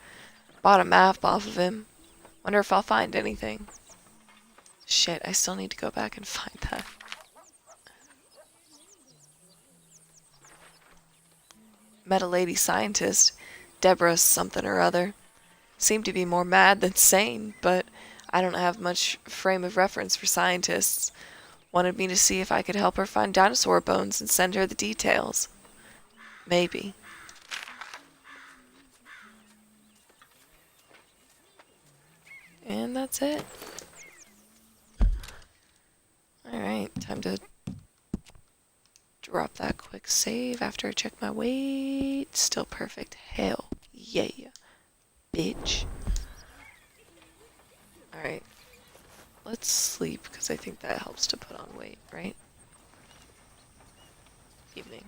Bought a map off of him. Wonder if I'll find anything. Shit, I still need to go back and find that. Met a lady scientist, Deborah something or other. Seemed to be more mad than sane, but I don't have much frame of reference for scientists. Wanted me to see if I could help her find dinosaur bones and send her the details. Maybe. And that's it. Alright, time to drop that quick save after I check my weight. Still perfect. Hell yeah. Bitch. Alright. Let's sleep, because I think that helps to put on weight, right? Evening.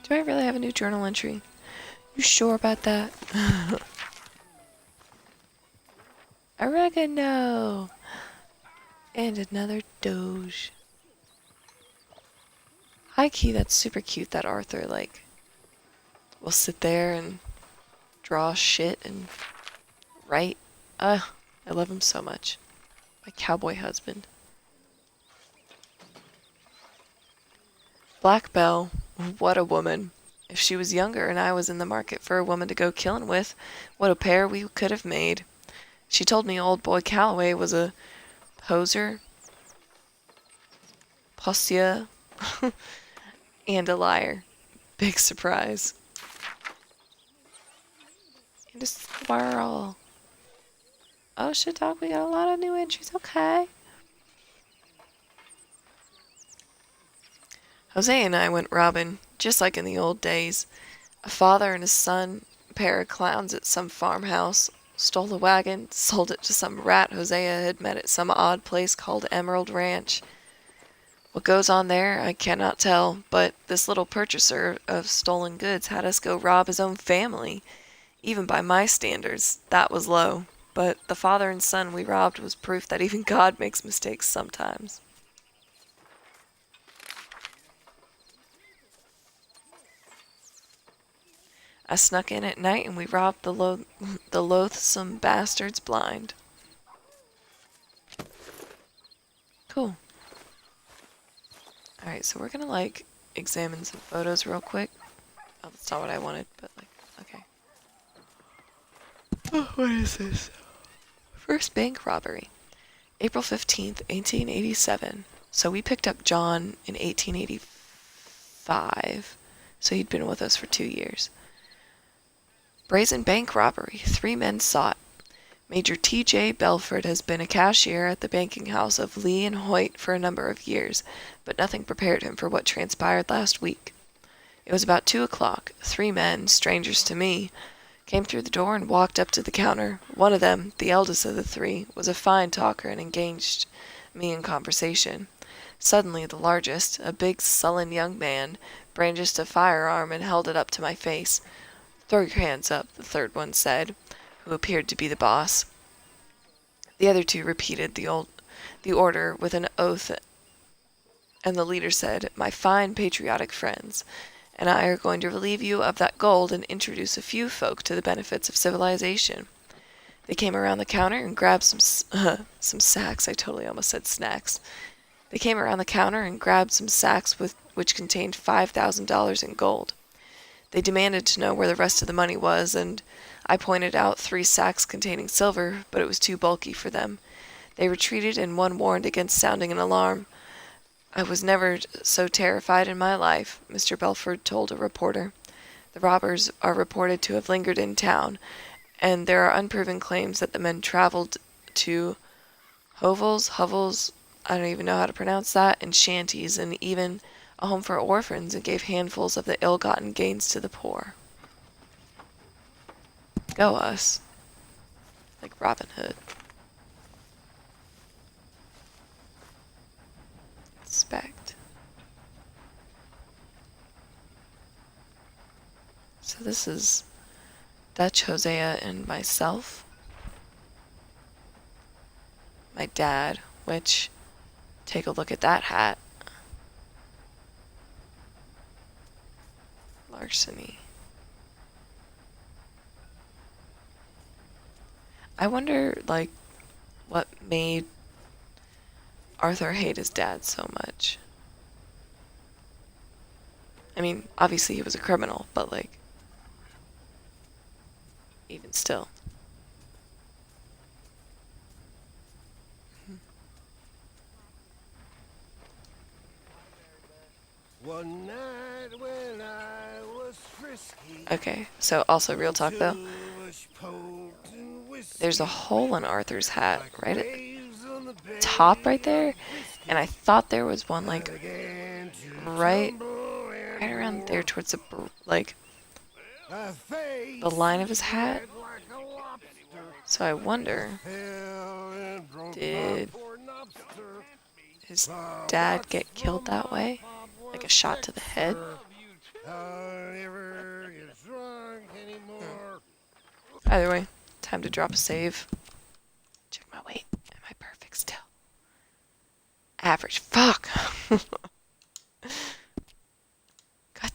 Do I really have a new journal entry? You sure about that? Oregano! And another Doge. High key, that's super cute that Arthur, like, will sit there and draw shit and write. I love him so much. My cowboy husband. Black Belle. What a woman. If she was younger and I was in the market for a woman to go killing with, what a pair we could have made. She told me old boy Calloway was a poser, poseur, and a liar. Big surprise. And a squirrel. Oh shit, dog, we got a lot of new entries. Okay. Jose and I went robbing, just like in the old days. A father and his son, a pair of clowns at some farmhouse, stole the wagon, sold it to some rat Hosea had met at some odd place called Emerald Ranch. What goes on there, I cannot tell, but this little purchaser of stolen goods had us go rob his own family. Even by my standards, that was low, but the father and son we robbed was proof that even God makes mistakes sometimes. I snuck in at night and we robbed the loathsome bastards blind. Cool. Alright, so we're gonna, like, examine some photos real quick. Oh, that's not what I wanted, but, like, okay. Oh, what is this? First bank robbery. April 15th, 1887. So we picked up John in 1885. So he'd been with us for 2 years. Brazen bank robbery. 3 men sought. Major T.J. Belford has been a cashier at the banking house of Lee and Hoyt for a number of years, but nothing prepared him for what transpired last week. It was about 2 o'clock. 3 men, strangers to me, came through the door and walked up to the counter. One of them, the eldest of the three, was a fine talker and engaged me in conversation. Suddenly, the largest, a big, sullen young man, brandished a firearm and held it up to my face. "Throw your hands up," the third one said, who appeared to be the boss. The other two repeated the order with an oath, and the leader said, "My fine patriotic friends and I are going to relieve you of that gold and introduce a few folk to the benefits of civilization." They came around the counter and grabbed some sacks. I totally almost said snacks. They came around the counter and grabbed some sacks which contained $5,000 in gold. They demanded to know where the rest of the money was, and I pointed out 3 sacks containing silver, but it was too bulky for them. They retreated, and one warned against sounding an alarm. "I was never so terrified in my life," Mr. Belford told a reporter. "The robbers are reported to have lingered in town, and there are unproven claims that the men traveled to hovels, I don't even know how to pronounce that, and shanties, and even a home for orphans, and gave handfuls of the ill-gotten gains to the poor." Go us. Like Robin Hood. Inspect. So this is Dutch, Hosea, and myself. My dad, which, take a look at that hat. Larceny. I wonder, like, what made Arthur hate his dad so much. I mean, obviously he was a criminal, but, like, even still. One night when I was frisky. Okay, so also real talk though. There's a hole in Arthur's hat right at the top right there, and I thought there was one like right around there towards the like the line of his hat. So I wonder, did his dad get killed that way? Like a shot to the head? Either way, time to drop a save. Check my weight. Am I perfect still? Average. Fuck! God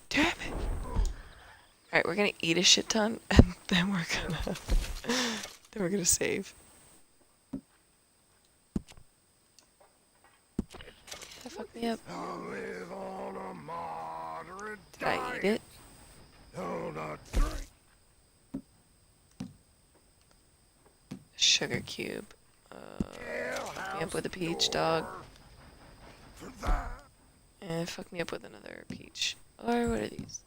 damn it. Alright, we're gonna eat a shit ton, and then we're gonna save. That fucked me up. Did I eat it? Sugar cube. Fuck me up with a peach, dog. And fuck me up with another peach. Or what are these?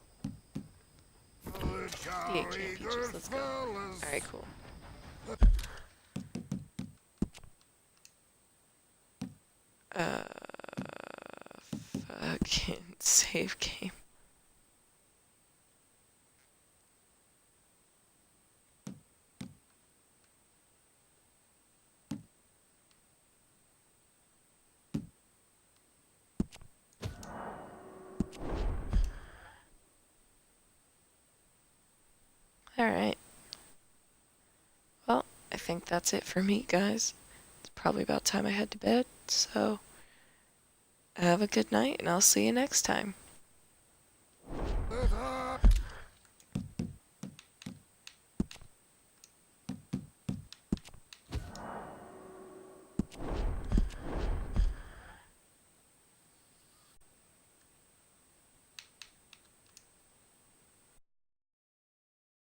DHA peaches, let's go. Alright, cool. Fucking save game. Alright. Well, I think that's it for me, guys. It's probably about time I head to bed, so have a good night, and I'll see you next time.